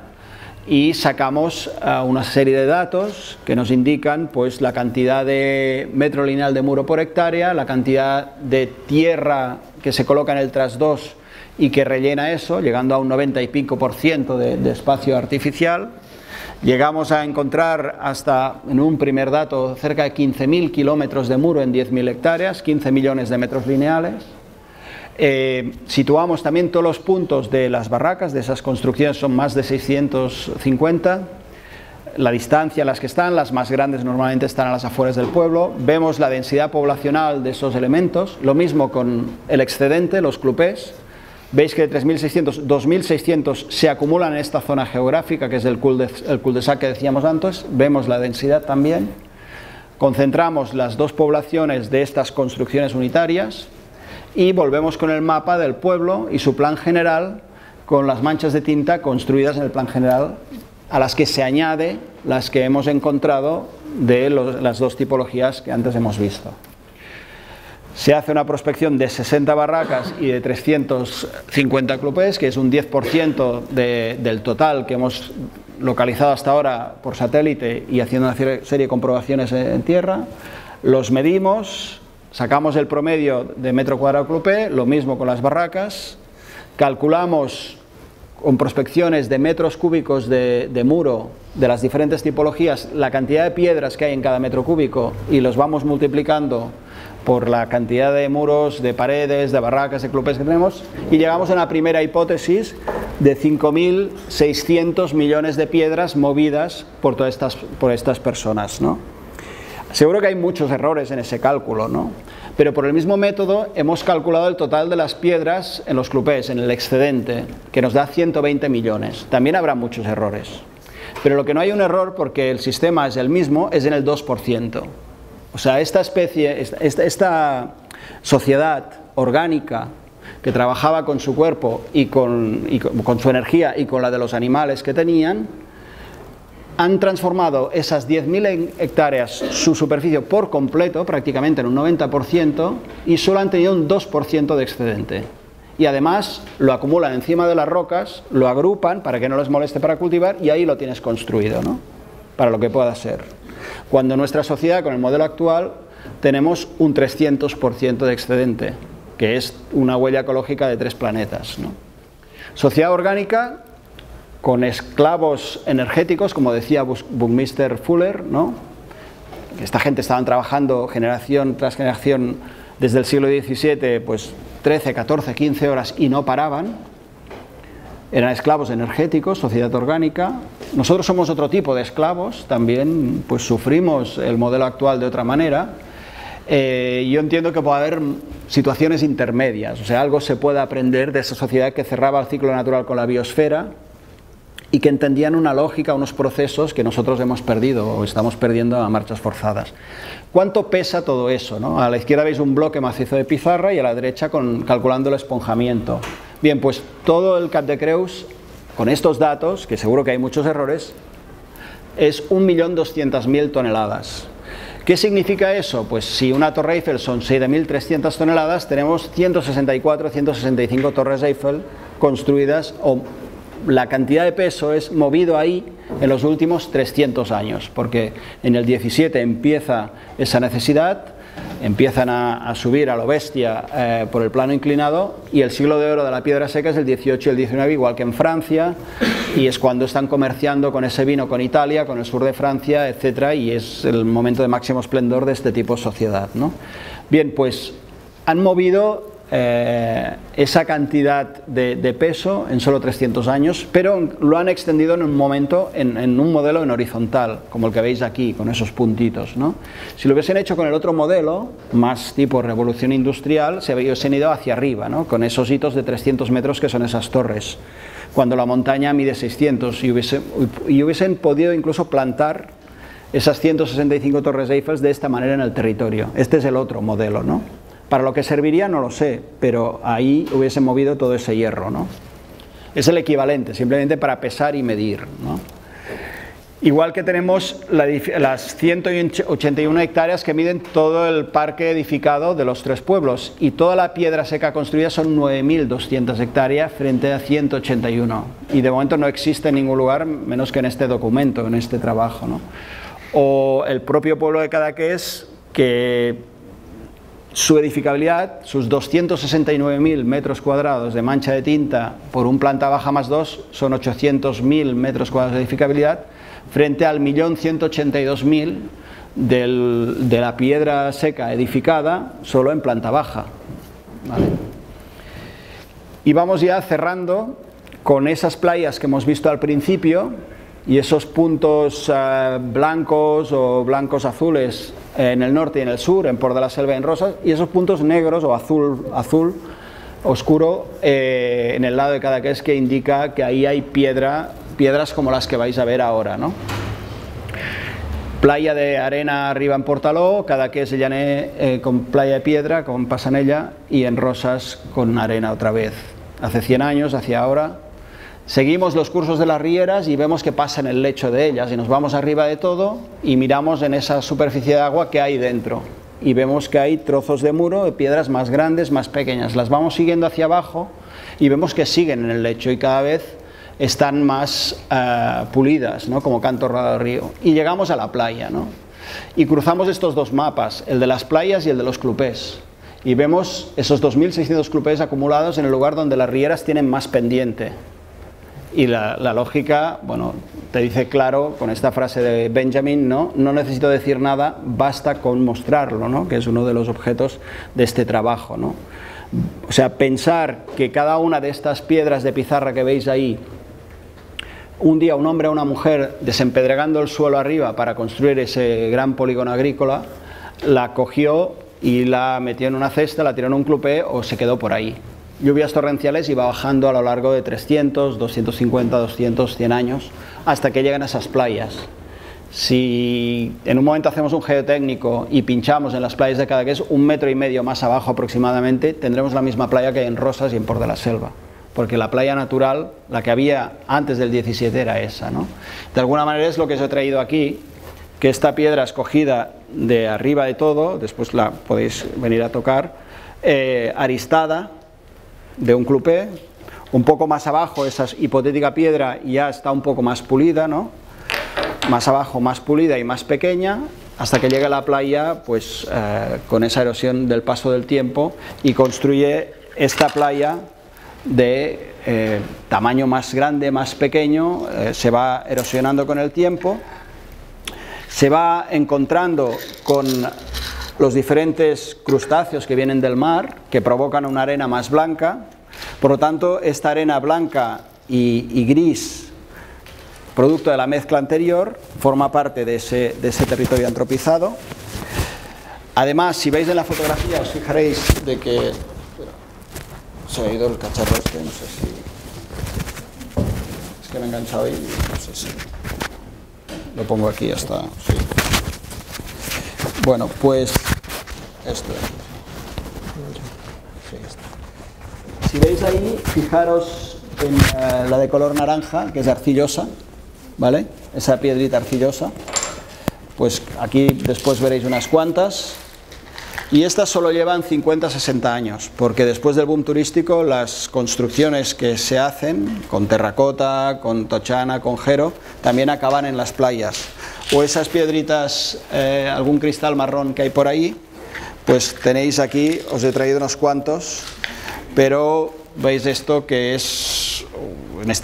y sacamos una serie de datos que nos indican, pues, la cantidad de metro lineal de muro por hectárea, la cantidad de tierra que se coloca en el trasdós y que rellena eso, llegando a un 90 y pico % de espacio artificial. Llegamos a encontrar hasta, en un primer dato, cerca de 15.000 kilómetros de muro en 10.000 hectáreas, 15 millones de metros lineales. Situamos también todos los puntos de las barracas, de esas construcciones son más de 650, la distancia en las que están, las más grandes normalmente están a las afueras del pueblo. Vemos la densidad poblacional de esos elementos, lo mismo con el excedente, los clupés. Veis que de 3.600, 2.600 se acumulan en esta zona geográfica, que es el cul-de-sac que decíamos antes. Vemos la densidad también. Concentramos las dos poblaciones de estas construcciones unitarias y volvemos con el mapa del pueblo y su plan general, con las manchas de tinta construidas en el plan general, a las que se añade las que hemos encontrado de las dos tipologías que antes hemos visto. Se hace una prospección de 60 barracas y de 350 clupés, que es un 10% del total que hemos localizado hasta ahora por satélite y haciendo una serie de comprobaciones en tierra. Los medimos, sacamos el promedio de metro cuadrado clupé, lo mismo con las barracas, calculamos con prospecciones de metros cúbicos de muro de las diferentes tipologías la cantidad de piedras que hay en cada metro cúbico y los vamos multiplicando por la cantidad de muros, de paredes, de barracas, de clupés que tenemos, y llegamos a una primera hipótesis de 5.600 millones de piedras movidas por estas personas, ¿no? Seguro que hay muchos errores en ese cálculo, ¿no? Pero por el mismo método hemos calculado el total de las piedras en los clupés, en el excedente, que nos da 120 millones. También habrá muchos errores. Pero lo que no hay un error, porque el sistema es el mismo, es en el 2%. O sea, esta especie, esta sociedad orgánica que trabajaba con su cuerpo y con su energía y con la de los animales que tenían, han transformado esas 10.000 hectáreas, su superficie por completo, prácticamente en un 90%, y solo han tenido un 2% de excedente. Y además lo acumulan encima de las rocas, lo agrupan para que no les moleste para cultivar, y ahí lo tienes construido, ¿no? para lo que pueda ser. Cuando en nuestra sociedad, con el modelo actual, tenemos un 300% de excedente, que es una huella ecológica de 3 planetas, ¿no? Sociedad orgánica con esclavos energéticos, como decía Buckminster Fuller, ¿no? Esta gente estaban trabajando generación tras generación desde el siglo XVII, pues 13, 14, 15 horas y no paraban. Eran esclavos energéticos, sociedad orgánica. Nosotros somos otro tipo de esclavos, también pues sufrimos el modelo actual de otra manera. Yo entiendo que puede haber situaciones intermedias, o sea, algo se puede aprender de esa sociedad que cerraba el ciclo natural con la biosfera y que entendían una lógica, unos procesos que nosotros hemos perdido o estamos perdiendo a marchas forzadas. ¿Cuánto pesa todo eso, ¿no? A la izquierda veis un bloque macizo de pizarra y a la derecha calculando el esponjamiento. Bien, pues todo el Cap de Creus, con estos datos, que seguro que hay muchos errores, es 1.200.000 toneladas. ¿Qué significa eso? Pues si una Torre Eiffel son 7.300 toneladas, tenemos 164, 165 Torres Eiffel construidas, o la cantidad de peso es movido ahí en los últimos 300 años, porque en el 17 empieza esa necesidad, empiezan a subir a lo bestia por el plano inclinado, y el siglo de oro de la piedra seca es el 18 y el 19, igual que en Francia, y es cuando están comerciando con ese vino con Italia, con el sur de Francia, etcétera, y es el momento de máximo esplendor de este tipo de sociedad, ¿no? Bien, pues han movido esa cantidad de peso en solo 300 años, pero lo han extendido en un momento, en un modelo en horizontal, como el que veis aquí, con esos puntitos, ¿no? Si lo hubiesen hecho con el otro modelo, más tipo revolución industrial, se hubiesen ido hacia arriba, ¿no? Con esos hitos de 300 metros que son esas torres, cuando la montaña mide 600, y hubiesen podido incluso plantar esas 165 torres Eiffel de esta manera en el territorio. Este es el otro modelo, ¿no? Para lo que serviría no lo sé, pero ahí hubiesen movido todo ese hierro, ¿no? Es el equivalente, simplemente para pesar y medir, ¿no? Igual que tenemos las 181 hectáreas que miden todo el parque edificado de los 3 pueblos, y toda la piedra seca construida son 9.200 hectáreas frente a 181, y de momento no existe en ningún lugar menos que en este documento, en este trabajo, ¿no? O el propio pueblo de Cadaqués, que su edificabilidad, sus 269.000 metros cuadrados de mancha de tinta por un planta baja más 2, son 800.000 metros cuadrados de edificabilidad, frente al 1.182.000 de la piedra seca edificada solo en planta baja, ¿vale? Y vamos ya cerrando con esas playas que hemos visto al principio y esos puntos blancos o blancos azules en el norte y en el sur, en Port de la Selva y en Rosas, y esos puntos negros o azul oscuro en el lado de Cadaqués, que indica que ahí hay piedras como las que vais a ver ahora, ¿no? Playa de arena arriba en Portaló, Cadaqués y Llané con playa de piedra, con Passanella, y en Rosas con arena otra vez. Hace 100 años, hacia ahora. Seguimos los cursos de las rieras y vemos qué pasa en el lecho de ellas, y nos vamos arriba de todo y miramos en esa superficie de agua que hay dentro, y vemos que hay trozos de muro, de piedras más grandes, más pequeñas. Las vamos siguiendo hacia abajo y vemos que siguen en el lecho y cada vez están más pulidas, ¿no? Como canto rodado del río, y llegamos a la playa, ¿no? Y cruzamos estos dos mapas, el de las playas y el de los clupés, y vemos esos 2.600 clupés acumulados en el lugar donde las rieras tienen más pendiente. Y la lógica, bueno, te dice claro con esta frase de Benjamin, ¿no? No necesito decir nada, basta con mostrarlo, ¿no? Que es uno de los objetos de este trabajo, ¿no? O sea, pensar que cada una de estas piedras de pizarra que veis ahí, un día un hombre o una mujer desempedregando el suelo arriba para construir ese gran polígono agrícola, la cogió y la metió en una cesta, la tiró en un clupé o se quedó por ahí. Lluvias torrenciales y va bajando a lo largo de 300, 250, 200, 100 años, hasta que llegan a esas playas. Si en un momento hacemos un geotécnico y pinchamos en las playas de Cadaqués, 1,5 metros más abajo aproximadamente, tendremos la misma playa que hay en Rosas y en Port de la Selva, porque la playa natural, la que había antes del 17, era esa, ¿no? De alguna manera es lo que os he traído aquí, que esta piedra escogida de arriba de todo, después la podéis venir a tocar, aristada, de un clupé, un poco más abajo esa hipotética piedra ya está un poco más pulida, ¿no? más abajo más pulida y más pequeña, hasta que llega a la playa pues con esa erosión del paso del tiempo, y construye esta playa de tamaño más grande, más pequeño, se va erosionando con el tiempo, se va encontrando con los diferentes crustáceos que vienen del mar, que provocan una arena más blanca. Por lo tanto, esta arena blanca y gris, producto de la mezcla anterior, forma parte de ese territorio antropizado. Además, si veis en la fotografía, os fijaréis de que se ha ido el cacharro este, no sé si es que me he enganchado ahí, no sé si lo pongo aquí, ya está. Sí. Bueno, pues esto es. Sí, está. Si veis ahí, fijaros en la de color naranja, que es arcillosa, ¿vale? Esa piedrita arcillosa, pues aquí después veréis unas cuantas, y estas solo llevan 50-60 años, porque después del boom turístico las construcciones que se hacen con terracota, con tochana, con jero, también acaban en las playas. O esas piedritas, algún cristal marrón que hay por ahí, pues tenéis aquí, os he traído unos cuantos, pero veis esto que es,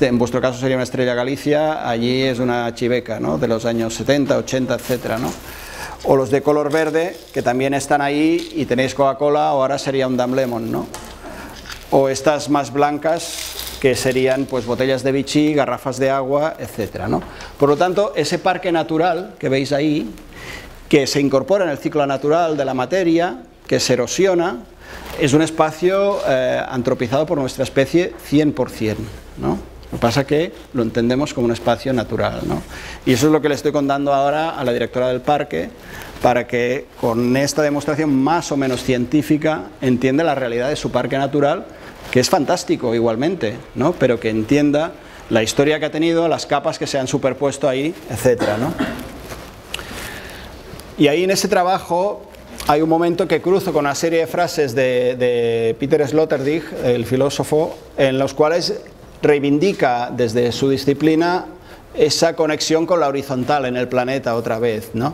en vuestro caso sería una Estrella Galicia, allí es una chiveca, ¿no?, de los años 70, 80, etcétera, ¿no? O los de color verde, que también están ahí, y tenéis Coca-Cola, o ahora sería un Dam Lemon, ¿no? O estas más blancas, que serían pues botellas de Vichy, garrafas de agua, etcétera, ¿no? Por lo tanto, ese parque natural que veis ahí, que se incorpora en el ciclo natural de la materia, que se erosiona, es un espacio antropizado por nuestra especie 100%, ¿no? Lo que pasa es que lo entendemos como un espacio natural, ¿no? Y eso es lo que le estoy contando ahora a la directora del parque, para que con esta demostración más o menos científica entienda la realidad de su parque natural, que es fantástico igualmente, ¿no?, pero que entienda la historia que ha tenido, las capas que se han superpuesto ahí, etcétera, ¿no? Y ahí en ese trabajo hay un momento que cruzo con una serie de frases de Peter Sloterdijk, el filósofo, en los cuales reivindica desde su disciplina esa conexión con la horizontal en el planeta otra vez, ¿no?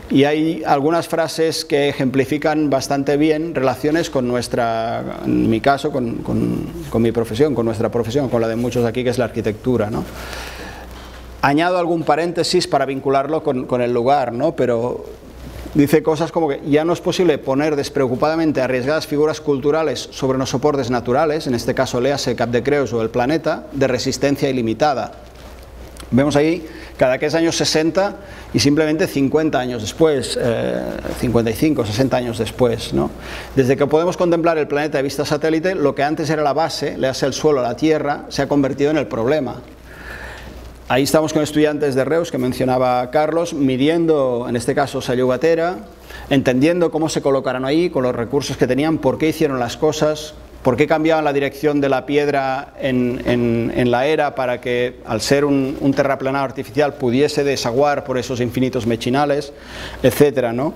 Y hay algunas frases que ejemplifican bastante bien relaciones con nuestra, en mi caso, con mi profesión, con nuestra profesión, con la de muchos aquí, que es la arquitectura, ¿no? Añado algún paréntesis para vincularlo con el lugar, ¿no? Pero dice cosas como que ya no es posible poner despreocupadamente arriesgadas figuras culturales sobre unos soportes naturales, en este caso léase Cap de Creus o el planeta, de resistencia ilimitada. Vemos ahí cada que es años 60 y simplemente 50 años después, 55, 60 años después, ¿no? Desde que podemos contemplar el planeta de vista satélite, lo que antes era la base, léase el suelo, la tierra, se ha convertido en el problema. Ahí estamos con estudiantes de Reus, que mencionaba Carlos, midiendo, en este caso, Sayugatera, entendiendo cómo se colocaron ahí, con los recursos que tenían, por qué hicieron las cosas, por qué cambiaban la dirección de la piedra en la era para que, al ser un terraplanado artificial, pudiese desaguar por esos infinitos mechinales, etcétera, ¿no?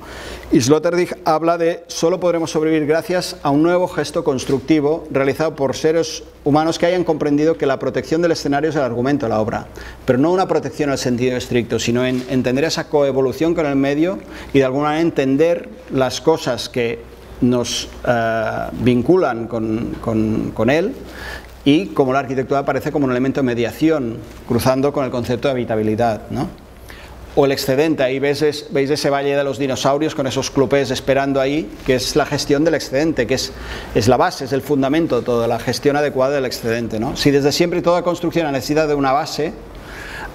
Y Sloterdijk habla de solo podremos sobrevivir gracias a un nuevo gesto constructivo realizado por seres humanos que hayan comprendido que la protección del escenario es el argumento de la obra, pero no una protección en el sentido estricto, sino en entender esa coevolución con el medio y de alguna manera entender las cosas que nos vinculan con él, y como la arquitectura aparece como un elemento de mediación, cruzando con el concepto de habitabilidad, ¿no? O el excedente, ahí veis ese valle de los dinosaurios con esos clupés esperando ahí, que es la gestión del excedente, que es la base, es el fundamento de toda la gestión adecuada del excedente, ¿no? Si desde siempre toda construcción ha necesitado de una base,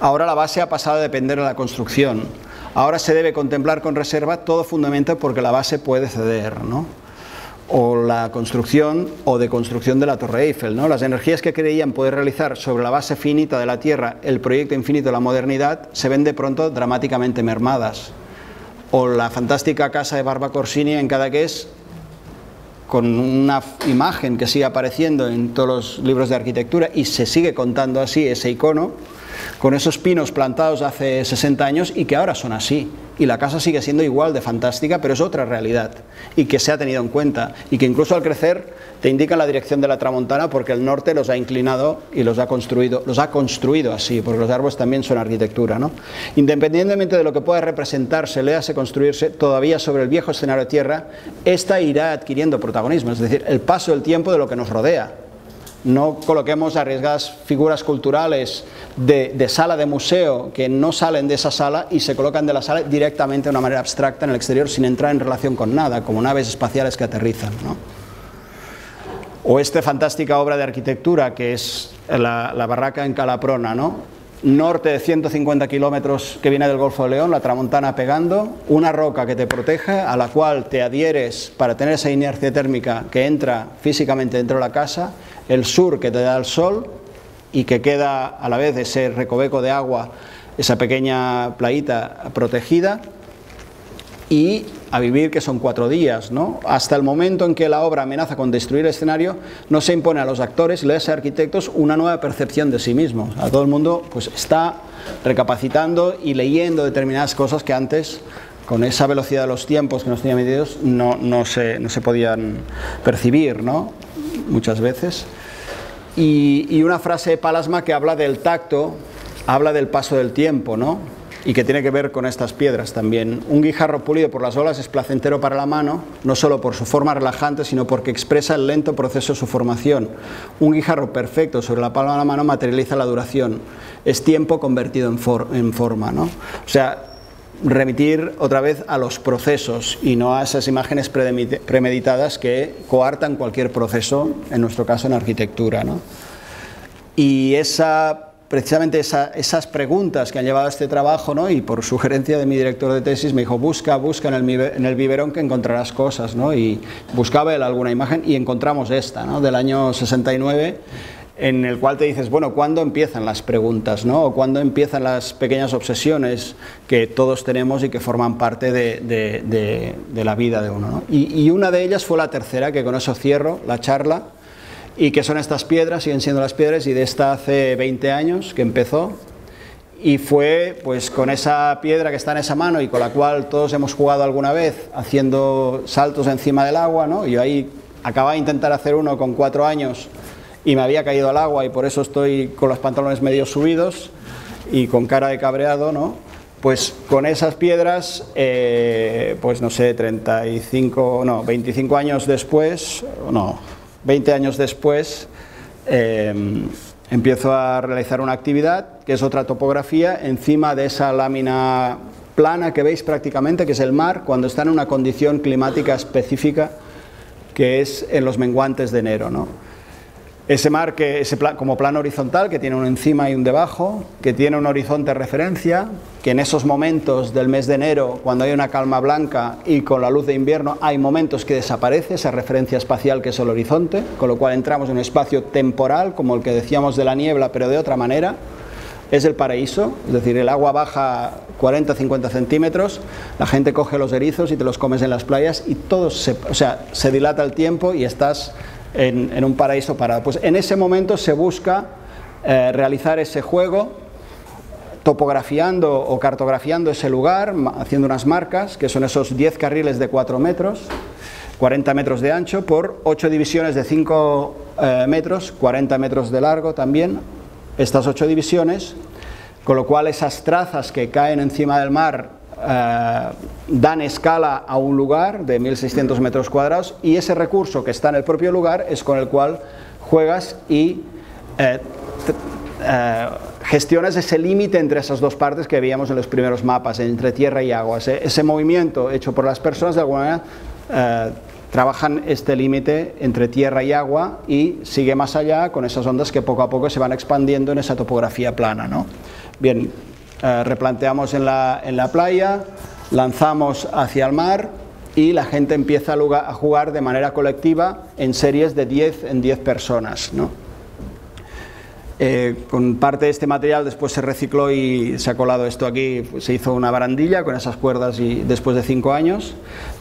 ahora la base ha pasado a depender de la construcción. Ahora se debe contemplar con reserva todo fundamento, porque la base puede ceder, ¿no? O la construcción o deconstrucción de la Torre Eiffel, ¿no? Las energías que creían poder realizar sobre la base finita de la Tierra el proyecto infinito de la modernidad se ven de pronto dramáticamente mermadas. O la fantástica casa de Barba Corsini en Cadaqués, con una imagen que sigue apareciendo en todos los libros de arquitectura y se sigue contando así ese icono, con esos pinos plantados hace 60 años y que ahora son así. Y la casa sigue siendo igual de fantástica, pero es otra realidad y que se ha tenido en cuenta y que incluso al crecer te indican la dirección de la tramontana porque el norte los ha inclinado y los ha construido así, porque los árboles también son arquitectura, ¿no? Independientemente de lo que pueda representarse, léase, construirse, todavía sobre el viejo escenario de tierra, esta irá adquiriendo protagonismo, es decir, el paso del tiempo de lo que nos rodea. No coloquemos arriesgadas figuras culturales de sala de museo que no salen de esa sala y se colocan de la sala directamente de una manera abstracta en el exterior sin entrar en relación con nada, como naves espaciales que aterrizan, ¿no? O esta fantástica obra de arquitectura que es la barraca en Calaprona, ¿no? Norte de 150 kilómetros que viene del Golfo de León, la tramontana pegando, una roca que te protege, a la cual te adhieres para tener esa inercia térmica que entra físicamente dentro de la casa, el sur que te da el sol y que queda a la vez ese recoveco de agua, esa pequeña playita protegida, y a vivir, que son 4 días, ¿no? Hasta el momento en que la obra amenaza con destruir el escenario, no se impone a los actores y a los arquitectos una nueva percepción de sí mismos. A todo el mundo pues está recapacitando y leyendo determinadas cosas que antes, con esa velocidad de los tiempos que nos tenían medidos, no se podían percibir, ¿no? Muchas veces. Y una frase de Palasma que habla del tacto, habla del paso del tiempo, ¿no? Y que tiene que ver con estas piedras también. Un guijarro pulido por las olas es placentero para la mano, no solo por su forma relajante, sino porque expresa el lento proceso de su formación. Un guijarro perfecto sobre la palma de la mano materializa la duración. Es tiempo convertido en forma, ¿no? O sea, remitir otra vez a los procesos y no a esas imágenes premeditadas que coartan cualquier proceso, en nuestro caso en arquitectura, ¿no? Y precisamente esas preguntas que han llevado a este trabajo, ¿no? Y por sugerencia de mi director de tesis me dijo, busca en el biberón que encontrarás cosas, ¿no? Y buscaba él alguna imagen y encontramos esta, ¿no? Del año 69, en el cual te dices, bueno, ¿cuándo empiezan las preguntas, ¿no? O ¿cuándo empiezan las pequeñas obsesiones que todos tenemos y que forman parte de la vida de uno, ¿no? Y una de ellas fue la tercera, que con eso cierro la charla, y que son estas piedras, siguen siendo las piedras, y de esta hace 20 años que empezó, y fue pues con esa piedra que está en esa mano y con la cual todos hemos jugado alguna vez haciendo saltos encima del agua, ¿no? Yo ahí acababa de intentar hacer uno con 4 años y me había caído al agua y por eso estoy con los pantalones medio subidos y con cara de cabreado, ¿no? Pues con esas piedras, pues no sé, 25 años después, no, 20 años después, empiezo a realizar una actividad que es otra topografía encima de esa lámina plana que veis prácticamente, que es el mar, cuando está en una condición climática específica, que es en los menguantes de enero, ¿no? Ese mar como plano horizontal, que tiene un encima y un debajo, que tiene un horizonte de referencia, que en esos momentos del mes de enero, cuando hay una calma blanca y con la luz de invierno, hay momentos que desaparece esa referencia espacial que es el horizonte, con lo cual entramos en un espacio temporal, como el que decíamos de la niebla, pero de otra manera. Es el paraíso, es decir, el agua baja 40-50 centímetros, la gente coge los erizos y te los comes en las playas y todo se dilata el tiempo y estás en un paraíso parado. Pues en ese momento se busca realizar ese juego topografiando o cartografiando ese lugar, haciendo unas marcas, que son esos 10 carriles de 4 metros, 40 metros de ancho, por 8 divisiones de 5 metros, 40 metros de largo también, estas 8 divisiones, con lo cual esas trazas que caen encima del mar dan escala a un lugar de 1.600 metros cuadrados, y ese recurso que está en el propio lugar es con el cual juegas y gestionas ese límite entre esas dos partes que veíamos en los primeros mapas, entre tierra y agua. Ese movimiento hecho por las personas de alguna manera trabajan este límite entre tierra y agua y sigue más allá con esas ondas que poco a poco se van expandiendo en esa topografía plana, ¿no? Bien, replanteamos en la playa, lanzamos hacia el mar y la gente empieza a jugar de manera colectiva en series de 10 en 10 personas, ¿no? Con parte de este material después se recicló y se ha colado esto aquí, pues se hizo una barandilla con esas cuerdas y después de 5 años,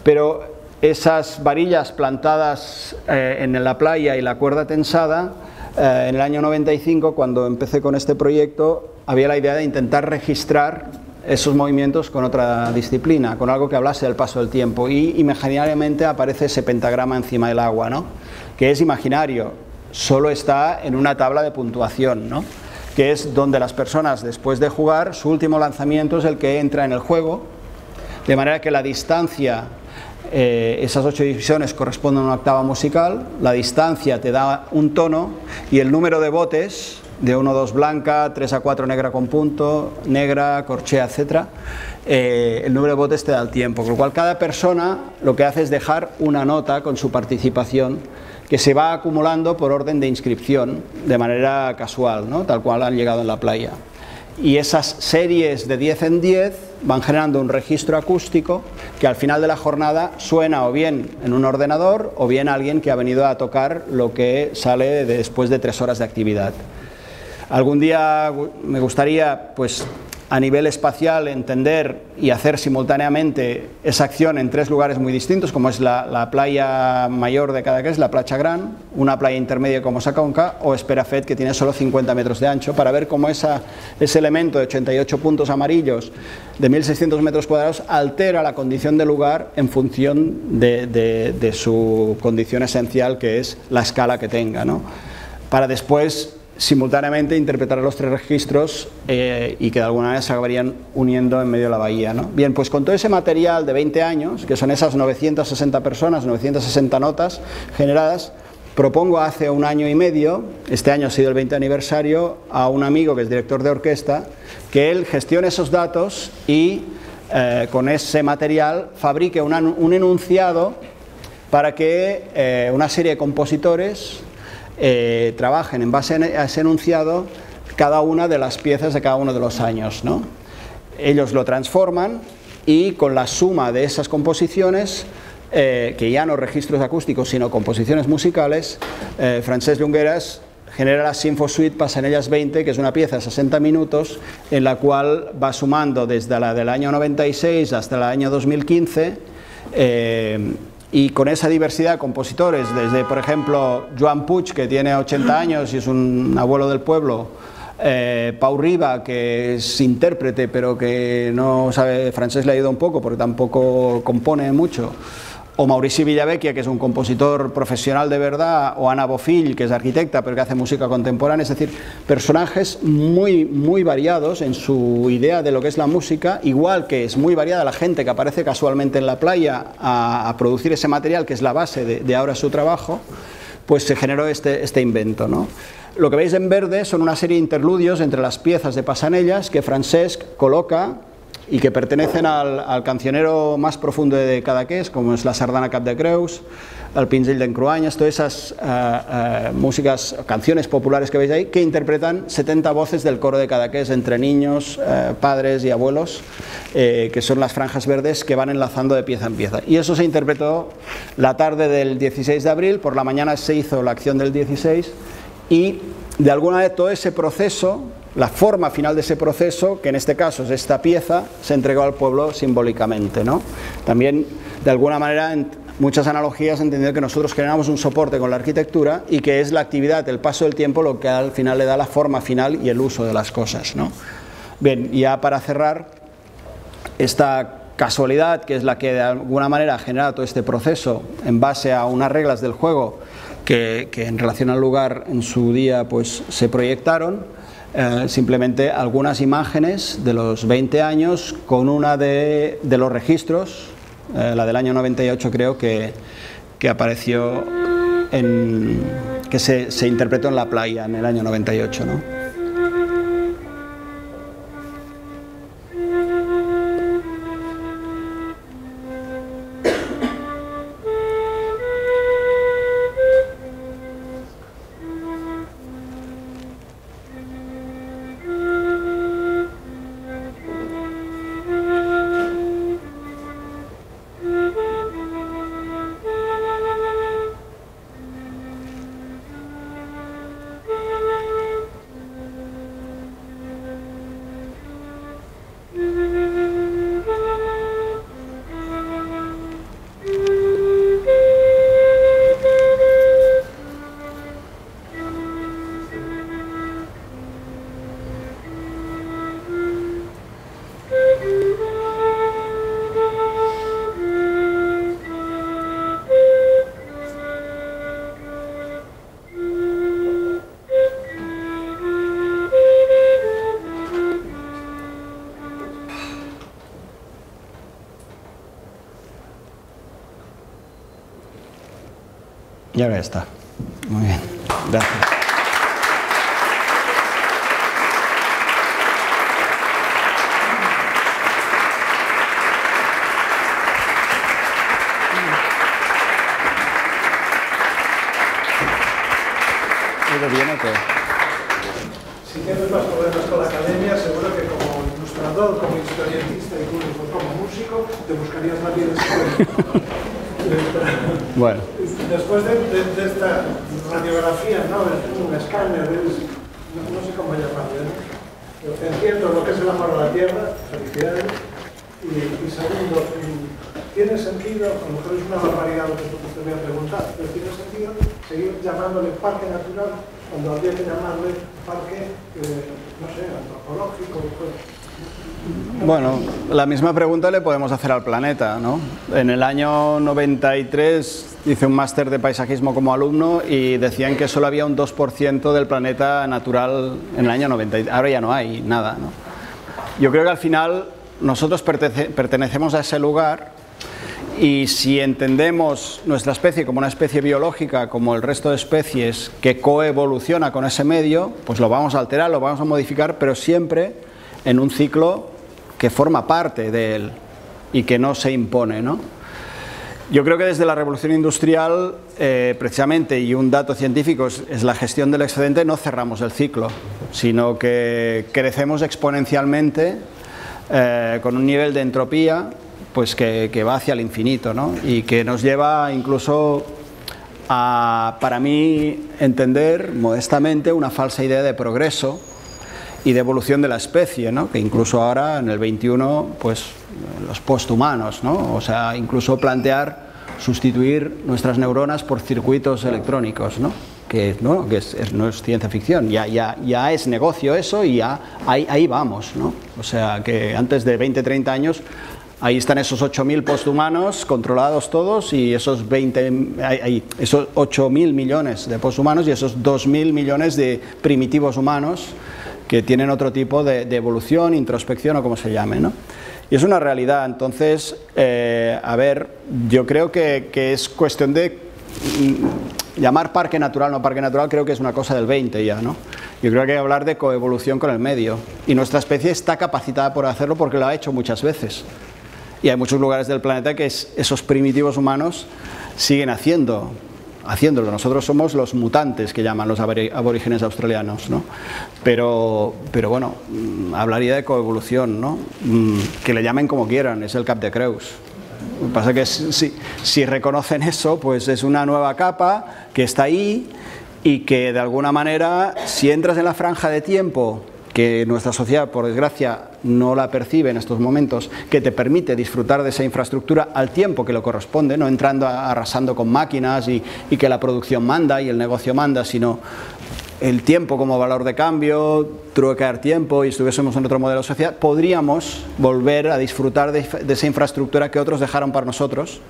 pero esas varillas plantadas en la playa y la cuerda tensada en el año 95, cuando empecé con este proyecto, había la idea de intentar registrar esos movimientos con otra disciplina, con algo que hablase del paso del tiempo, y imaginariamente aparece ese pentagrama encima del agua, ¿no? Que es imaginario, solo está en una tabla de puntuación, ¿no? Que es donde las personas, después de jugar, su último lanzamiento es el que entra en el juego, de manera que la distancia, esas 8 divisiones corresponden a una octava musical, la distancia te da un tono y el número de botes, de 1 a 2 blanca, 3 a 4 negra con punto, negra, corchea, etc. El número de botes te da el tiempo, con lo cual cada persona lo que hace es dejar una nota con su participación que se va acumulando por orden de inscripción de manera casual, ¿no? Tal cual han llegado en la playa. Y esas series de 10 en 10 van generando un registro acústico que al final de la jornada suena o bien en un ordenador o bien alguien que ha venido a tocar lo que sale después de 3 horas de actividad. Algún día me gustaría, pues, a nivel espacial, entender y hacer simultáneamente esa acción en 3 lugares muy distintos, como es la playa mayor de Cadaqués, la Platja Gran, una playa intermedia como Saconca, o Esperafet, que tiene solo 50 metros de ancho, para ver cómo ese elemento de 88 puntos amarillos de 1600 metros cuadrados altera la condición del lugar en función de su condición esencial, que es la escala que tenga, ¿no? Para después simultáneamente interpretar los 3 registros y que de alguna manera se acabarían uniendo en medio de la bahía, ¿no? Bien, pues con todo ese material de 20 años, que son esas 960 personas, 960 notas generadas, propongo hace 1 año y medio, este año ha sido el 20 aniversario, a un amigo que es director de orquesta, que él gestione esos datos y con ese material fabrique un enunciado para que una serie de compositores trabajen en base a ese enunciado cada una de las piezas de cada uno de los años, ¿no? Ellos lo transforman y con la suma de esas composiciones, que ya no registros acústicos sino composiciones musicales, Francesc Llongueras genera la Sinfosuite Passanellas 20, que es una pieza de 60 minutos en la cual va sumando desde la del año 96 hasta el año 2015, y con esa diversidad de compositores, desde por ejemplo Joan Puig, que tiene 80 años y es un abuelo del pueblo, Pau Riba, que es intérprete pero que no sabe, Francesc le ha ido un poco porque tampoco compone mucho, o Maurici Villavecchia, que es un compositor profesional de verdad, o Ana Bofill, que es arquitecta pero que hace música contemporánea, es decir, personajes muy variados en su idea de lo que es la música, igual que es muy variada la gente que aparece casualmente en la playa a producir ese material que es la base de ahora su trabajo. Pues se generó este invento, ¿no? Lo que veis en verde son una serie de interludios entre las piezas de Passanellas que Francesc coloca y que pertenecen al cancionero más profundo de Cadaqués, como es la Sardana Cap de Creus, el Pinzell d'Encruanyes, todas esas músicas, canciones populares que veis ahí, que interpretan 70 voces del coro de Cadaqués, entre niños, padres y abuelos, que son las franjas verdes que van enlazando de pieza en pieza. Y eso se interpretó la tarde del 16 de abril, por la mañana se hizo la acción del 16, y de alguna manera todo ese proceso, la forma final de ese proceso, que en este caso es esta pieza, se entregó al pueblo simbólicamente, ¿no? También, de alguna manera, en muchas analogías, entender que nosotros generamos un soporte con la arquitectura y que es la actividad, el paso del tiempo, lo que al final le da la forma final y el uso de las cosas, ¿no? Bien, ya para cerrar, esta casualidad, que es la que de alguna manera ha generado todo este proceso en base a unas reglas del juego que en relación al lugar en su día pues se proyectaron. Simplemente algunas imágenes de los 20 años con una de los registros, la del año 98 creo que apareció, que se interpretó en la playa en el año 98, ¿no? Y ahora ya está. Muy bien. Gracias. ¿Viene o qué? Si tienes más problemas con la academia, seguro que como ilustrador, como historietista y como músico, te buscarías más bien Bueno. Después de esta radiografía, ¿no? Un escáner, no sé cómo llamarlo, ¿no? Entiendo lo que es el amor a la tierra, felicidades. Y segundo, ¿tiene sentido, a lo mejor es una barbaridad lo que te voy a preguntar, pero tiene sentido seguir llamándole parque natural cuando habría que llamarle parque, no sé, antropológico? Bueno, la misma pregunta le podemos hacer al planeta, ¿no? En el año 93 hice un máster de paisajismo como alumno y decían que solo había un 2% del planeta natural en el año 93. Ahora ya no hay nada, ¿no? Yo creo que al final nosotros pertenecemos a ese lugar y si entendemos nuestra especie como una especie biológica, como el resto de especies que coevoluciona con ese medio, pues lo vamos a alterar, lo vamos a modificar, pero siempre en un ciclo que forma parte de él y que no se impone, ¿no? Yo creo que desde la revolución industrial, precisamente, y un dato científico es la gestión del excedente, no cerramos el ciclo, sino que crecemos exponencialmente con un nivel de entropía pues que va hacia el infinito, ¿no? Y que nos lleva incluso a, para mí, entender modestamente una falsa idea de progreso y de evolución de la especie, ¿no? Que incluso ahora en el 21 pues los posthumanos, ¿no? O sea, incluso plantear sustituir nuestras neuronas por circuitos electrónicos, ¿no? Que no es ciencia ficción, ya es negocio eso y ya ahí vamos, ¿no? O sea, que antes de 20-30 años ahí están esos 8.000 posthumanos controlados todos y esos 8.000 millones de posthumanos y esos 2.000 millones de primitivos humanos que tienen otro tipo de evolución, introspección o como se llame, ¿no? Y es una realidad. Entonces, a ver, yo creo que es cuestión de llamar parque natural, no parque natural, creo que es una cosa del 20 ya, ¿no? Yo creo que hay que hablar de coevolución con el medio y nuestra especie está capacitada por hacerlo porque lo ha hecho muchas veces. Y hay muchos lugares del planeta que esos primitivos humanos siguen haciéndolo. Nosotros somos los mutantes que llaman los aborígenes australianos, ¿no? Pero bueno, hablaría de coevolución, ¿no? Que le llamen como quieran, es el Cap de Creus. Lo que pasa es que si reconocen eso, pues es una nueva capa que está ahí y que de alguna manera, si entras en la franja de tiempo que nuestra sociedad, por desgracia, no la percibe en estos momentos, que te permite disfrutar de esa infraestructura al tiempo que lo corresponde, no entrando arrasando con máquinas y que la producción manda y el negocio manda, sino el tiempo como valor de cambio, truecar tiempo y estuviésemos en otro modelo de sociedad, podríamos volver a disfrutar de esa infraestructura que otros dejaron para nosotros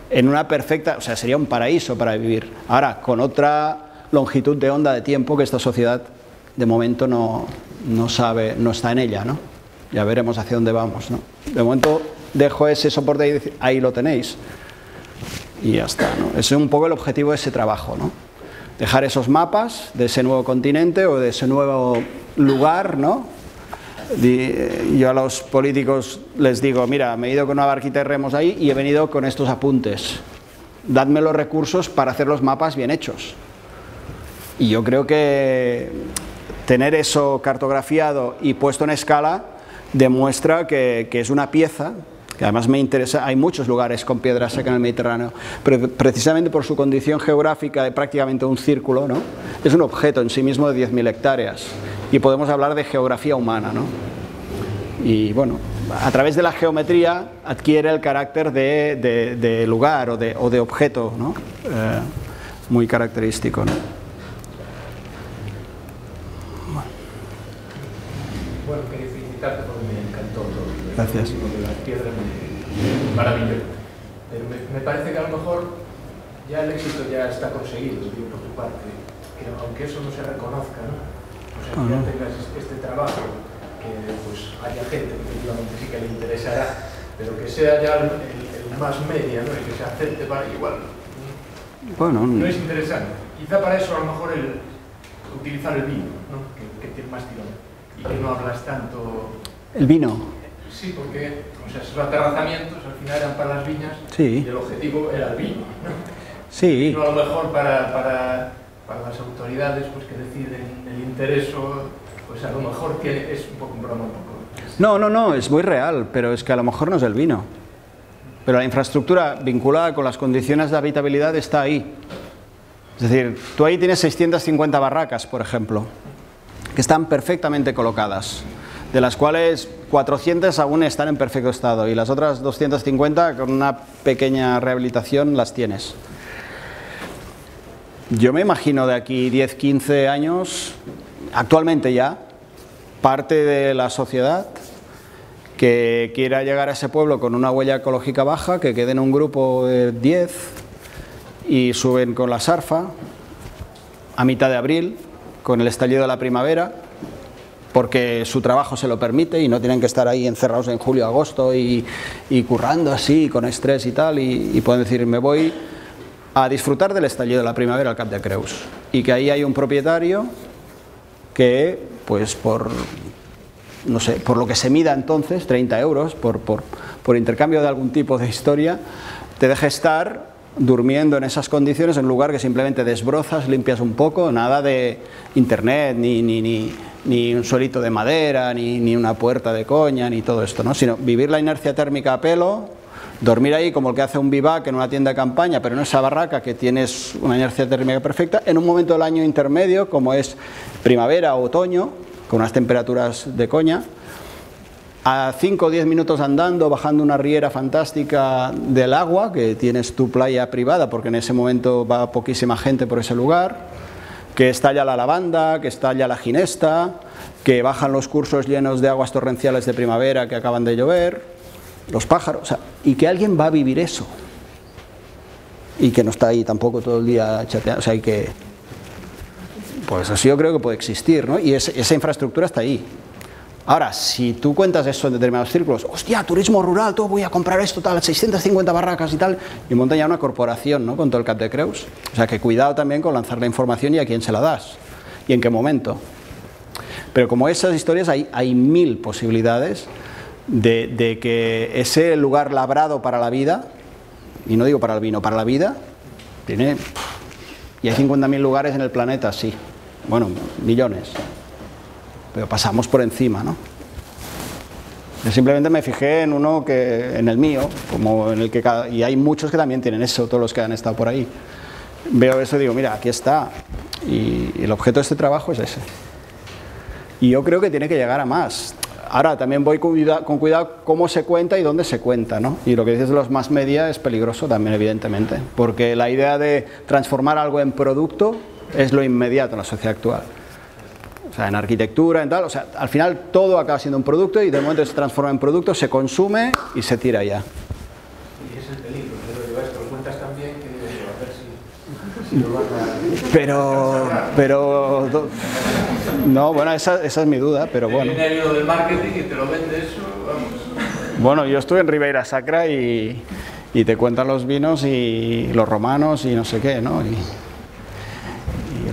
en una perfecta, o sea, sería un paraíso para vivir. Ahora, con otra longitud de onda de tiempo que esta sociedad de momento no sabe, no está en ella, ¿no? Ya veremos hacia dónde vamos, ¿no? De momento dejo ese soporte ahí lo tenéis y ya está, ¿no? Ese es un poco el objetivo de ese trabajo, ¿no? Dejar esos mapas de ese nuevo continente o de ese nuevo lugar, ¿no? Yo a los políticos les digo, mira, me he ido con una barquita de remos ahí y he venido con estos apuntes. Dadme los recursos para hacer los mapas bien hechos. Y yo creo que tener eso cartografiado y puesto en escala demuestra que es una pieza, que además me interesa, hay muchos lugares con piedra seca en el Mediterráneo, pero precisamente por su condición geográfica de prácticamente un círculo, ¿no? Es un objeto en sí mismo de 10.000 hectáreas y podemos hablar de geografía humana, ¿no? Y bueno, a través de la geometría adquiere el carácter de lugar o de objeto, ¿no? Muy característico, ¿no? Bueno, quería felicitarte porque me encantó todo. Gracias. De la piedra, maravilloso. Pero me parece que a lo mejor ya el éxito ya está conseguido, digo, por tu parte. Que aunque eso no se reconozca, ¿no? O sea, que ya tengas este trabajo, que pues haya gente que efectivamente sí que le interesará, pero que sea ya el más media, ¿no? Y que se acepte para igual. Bueno, no es interesante. Quizá para eso a lo mejor utilizar el vino, ¿no? que tiene más tirón y que no hablas tanto... ¿El vino? Sí, porque o sea, esos aterrazamientos al final eran para las viñas, sí, y el objetivo era el vino, ¿no? Sí. Y no a lo mejor para las autoridades pues, que deciden el interés, pues a lo mejor es un poco un broma un poco. No, es muy real, pero es que a lo mejor no es el vino. Pero la infraestructura vinculada con las condiciones de habitabilidad está ahí. Es decir, tú ahí tienes 650 barracas, por ejemplo, que están perfectamente colocadas, de las cuales 400 aún están en perfecto estado y las otras 250 con una pequeña rehabilitación las tienes. Yo me imagino de aquí 10, 15 años, actualmente ya, parte de la sociedad que quiera llegar a ese pueblo con una huella ecológica baja, que quede en un grupo de 10 y suben con la Sarfa a mitad de abril, con el estallido de la primavera, porque su trabajo se lo permite y no tienen que estar ahí encerrados en julio, agosto y currando así, con estrés y tal, y pueden decir, me voy a disfrutar del estallido de la primavera al Cap de Creus, y que ahí hay un propietario que, pues no sé, por lo que se mida entonces, 30 euros por intercambio de algún tipo de historia, te deje estar durmiendo en esas condiciones en lugar que simplemente desbrozas, limpias un poco, nada de internet, ni un suelito de madera, ni una puerta de coña, ni todo esto, ¿no? Sino vivir la inercia térmica a pelo, dormir ahí como el que hace un bivac en una tienda de campaña, pero en esa barraca que tienes una inercia térmica perfecta, en un momento del año intermedio, como es primavera o otoño, con unas temperaturas de coña, a 5 o 10 minutos andando, bajando una riera fantástica del agua, que tienes tu playa privada, porque en ese momento va poquísima gente por ese lugar, que está ya la lavanda, que está ya la ginesta, que bajan los cursos llenos de aguas torrenciales de primavera que acaban de llover, los pájaros, o sea, y que alguien va a vivir eso, y que no está ahí tampoco todo el día chateando, o sea, hay que... Pues así yo creo que puede existir, ¿no? Y esa infraestructura está ahí. Ahora, si tú cuentas eso en determinados círculos, hostia, turismo rural, todo, voy a comprar esto, tal, 650 barracas y tal, y montan ya una corporación, ¿no? Con todo el Cap de Creus. O sea, que cuidado también con lanzar la información y a quién se la das, y en qué momento. Pero como esas historias, hay 1000 posibilidades de que ese lugar labrado para la vida, y no digo para el vino, para la vida, tiene... Y hay 50.000 lugares en el planeta, sí. Bueno, millones. Pero pasamos por encima, ¿no? Yo simplemente me fijé en uno en el mío, como en el que y hay muchos que también tienen eso, todos los que han estado por ahí. Veo eso y digo, mira, aquí está. Y el objeto de este trabajo es ese. Y yo creo que tiene que llegar a más. Ahora, también voy con cuidado cómo se cuenta y dónde se cuenta, ¿no? Y lo que dices de los mass media es peligroso también, evidentemente, porque la idea de transformar algo en producto es lo inmediato en la sociedad actual. O sea, en arquitectura, en tal, o sea, al final todo acaba siendo un producto y de momento que se transforma en producto, se consume y se tira ya. Y es el peligro, pero esto lo cuentas también, que digo, a ver si pero no, bueno, esa es mi duda, pero bueno. Viene el hilo del marketing y te lo vende eso, vamos. Bueno, yo estuve en Ribeira Sacra y te cuentan los vinos y los romanos y no sé qué, ¿no? Y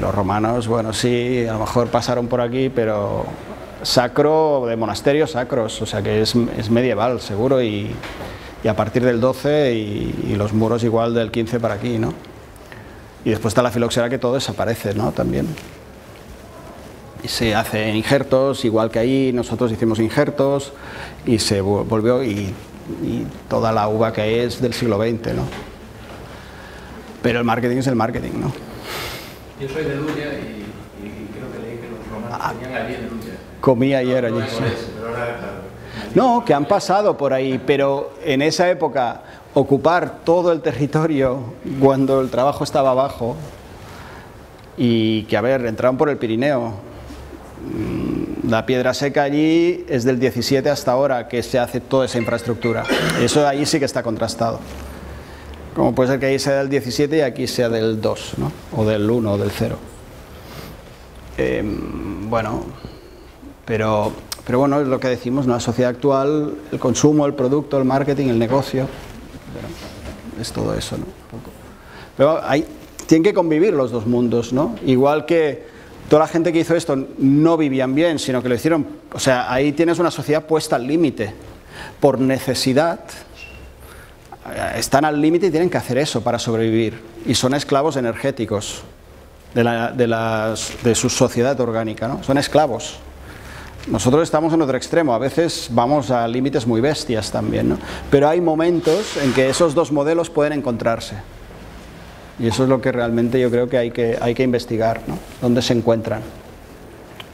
los romanos, bueno, sí, a lo mejor pasaron por aquí, pero sacro, de monasterios sacros, o sea que es medieval, seguro, y a partir del 12 y los muros igual del 15 para aquí, ¿no? Y después está la filoxera que todo desaparece, ¿no? También. Y se hacen injertos, igual que ahí nosotros hicimos injertos, y se volvió, y toda la uva que hay es del siglo XX, ¿no? Pero el marketing es el marketing, ¿no? Yo soy de Luya y creo que leí que los romanos tenían allí en Luya. Comí ayer allí, sí. Pero ahora, claro. No, que han pasado por ahí, pero en esa época ocupar todo el territorio cuando el trabajo estaba abajo y que, a ver, entraron por el Pirineo. La Piedra Seca allí es del 17 hasta ahora que se hace toda esa infraestructura. Eso allí sí que está contrastado. Como puede ser que ahí sea del 17 y aquí sea del 2, ¿no? O del 1 o del 0. Bueno, pero bueno, es lo que decimos, ¿no? La sociedad actual, el consumo, el producto, el marketing, el negocio, bueno, es todo eso, ¿no? Pero tienen que convivir los dos mundos, ¿no? Igual que toda la gente que hizo esto no vivían bien, sino que lo hicieron, o sea, ahí tienes una sociedad puesta al límite, por necesidad, están al límite y tienen que hacer eso para sobrevivir, y son esclavos energéticos de su sociedad orgánica, ¿no? Son esclavos. Nosotros estamos en otro extremo, a veces vamos a límites muy bestias también, ¿no? Pero hay momentos en que esos dos modelos pueden encontrarse. Y eso es lo que realmente yo creo que hay que investigar, ¿no? Dónde se encuentran.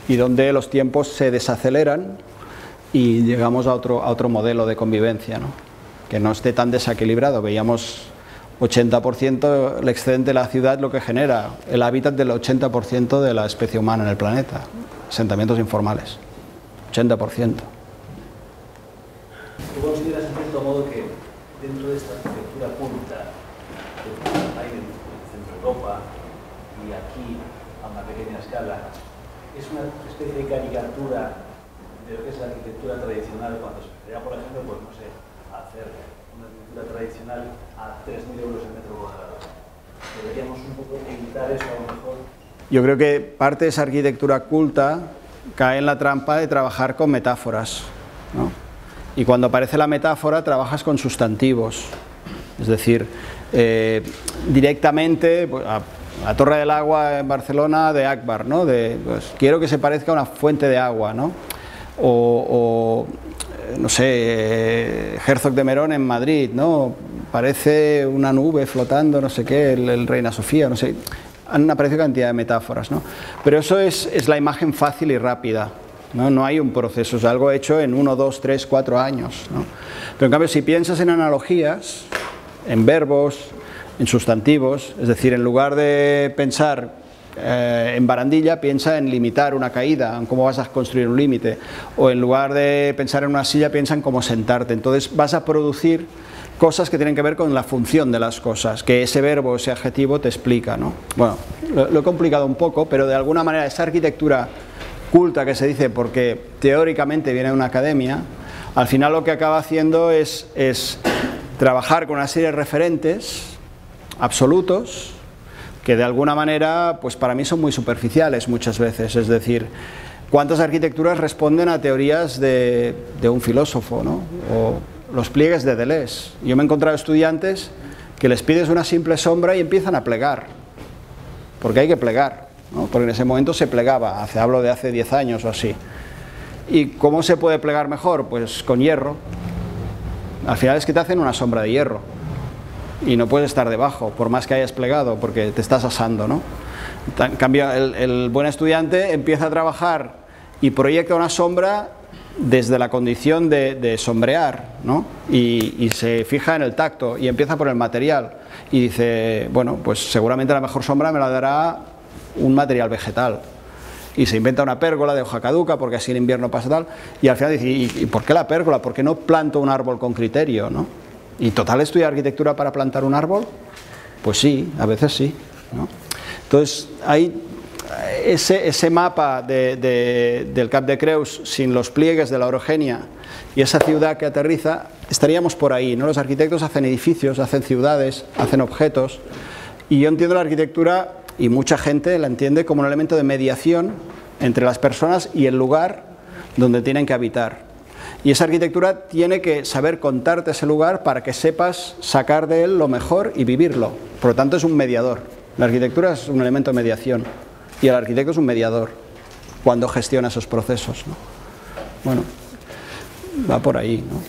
Y dónde los tiempos se desaceleran y llegamos a otro modelo de convivencia, ¿no? Que no esté tan desequilibrado. Veíamos 80% el excedente de la ciudad, lo que genera el hábitat del 80% de la especie humana en el planeta. Asentamientos informales. 80%. ¿Tú consideras en cierto modo que dentro de esta arquitectura culta que hay en Centro Europa y aquí a una pequeña escala, es una especie de caricatura de lo que es la arquitectura tradicional cuando se crea, por ejemplo, pues no sé, hacer una arquitectura tradicional a 3.000 euros el metro cuadrado? Deberíamos un poco evitar eso a lo mejor. Yo creo que parte de esa arquitectura culta cae en la trampa de trabajar con metáforas, ¿no? Y cuando aparece la metáfora trabajas con sustantivos, es decir, directamente pues, a Torre del Agua en Barcelona de Akbar, ¿no? Pues, quiero que se parezca a una fuente de agua, ¿no? O no sé, Herzog de Merón en Madrid, ¿no? Parece una nube flotando, no sé qué, el Reina Sofía, no sé. Han aparecido cantidad de metáforas, ¿no? Pero eso es la imagen fácil y rápida, ¿no? No hay un proceso, es algo hecho en 1, 2, 3, 4 años, ¿no? Pero en cambio, si piensas en analogías, en verbos, en sustantivos, es decir, en lugar de pensar en barandilla, piensa en limitar una caída, en cómo vas a construir un límite, o en lugar de pensar en una silla, piensa en cómo sentarte. Entonces vas a producir cosas que tienen que ver con la función de las cosas, que ese verbo, ese adjetivo te explica, ¿no? Bueno, lo he complicado un poco, pero de alguna manera esa arquitectura culta que se dice porque teóricamente viene de una academia, al final lo que acaba haciendo es trabajar con una serie de referentes absolutos que de alguna manera, pues para mí son muy superficiales muchas veces, es decir, ¿cuántas arquitecturas responden a teorías de un filósofo, ¿no? O los pliegues de Deleuze. Yo me he encontrado estudiantes que les pides una simple sombra y empiezan a plegar, porque hay que plegar, ¿no? Porque en ese momento se plegaba, hablo de hace 10 años o así. ¿Y cómo se puede plegar mejor? Pues con hierro. Al final es que te hacen una sombra de hierro y no puedes estar debajo, por más que hayas plegado, porque te estás asando, ¿no? En cambio, el buen estudiante empieza a trabajar y proyecta una sombra desde la condición de sombrear, ¿no? Y se fija en el tacto y empieza por el material y dice, bueno, pues seguramente la mejor sombra me la dará un material vegetal, y se inventa una pérgola de hoja caduca porque así en invierno pasa tal, y al final dice, ¿y por qué la pérgola? ¿Por qué no planto un árbol con criterio, ¿no? ¿Y total estudiar arquitectura para plantar un árbol? Pues sí, a veces sí, ¿no? Entonces hay ese mapa del Cap de Creus sin los pliegues de la orogenia y esa ciudad que aterriza, estaríamos por ahí, ¿no? Los arquitectos hacen edificios, hacen ciudades, hacen objetos, y yo entiendo la arquitectura, y mucha gente la entiende como un elemento de mediación entre las personas y el lugar donde tienen que habitar. Y esa arquitectura tiene que saber contarte ese lugar para que sepas sacar de él lo mejor y vivirlo. Por lo tanto, es un mediador. La arquitectura es un elemento de mediación y el arquitecto es un mediador cuando gestiona esos procesos, ¿no? Bueno, va por ahí, ¿no?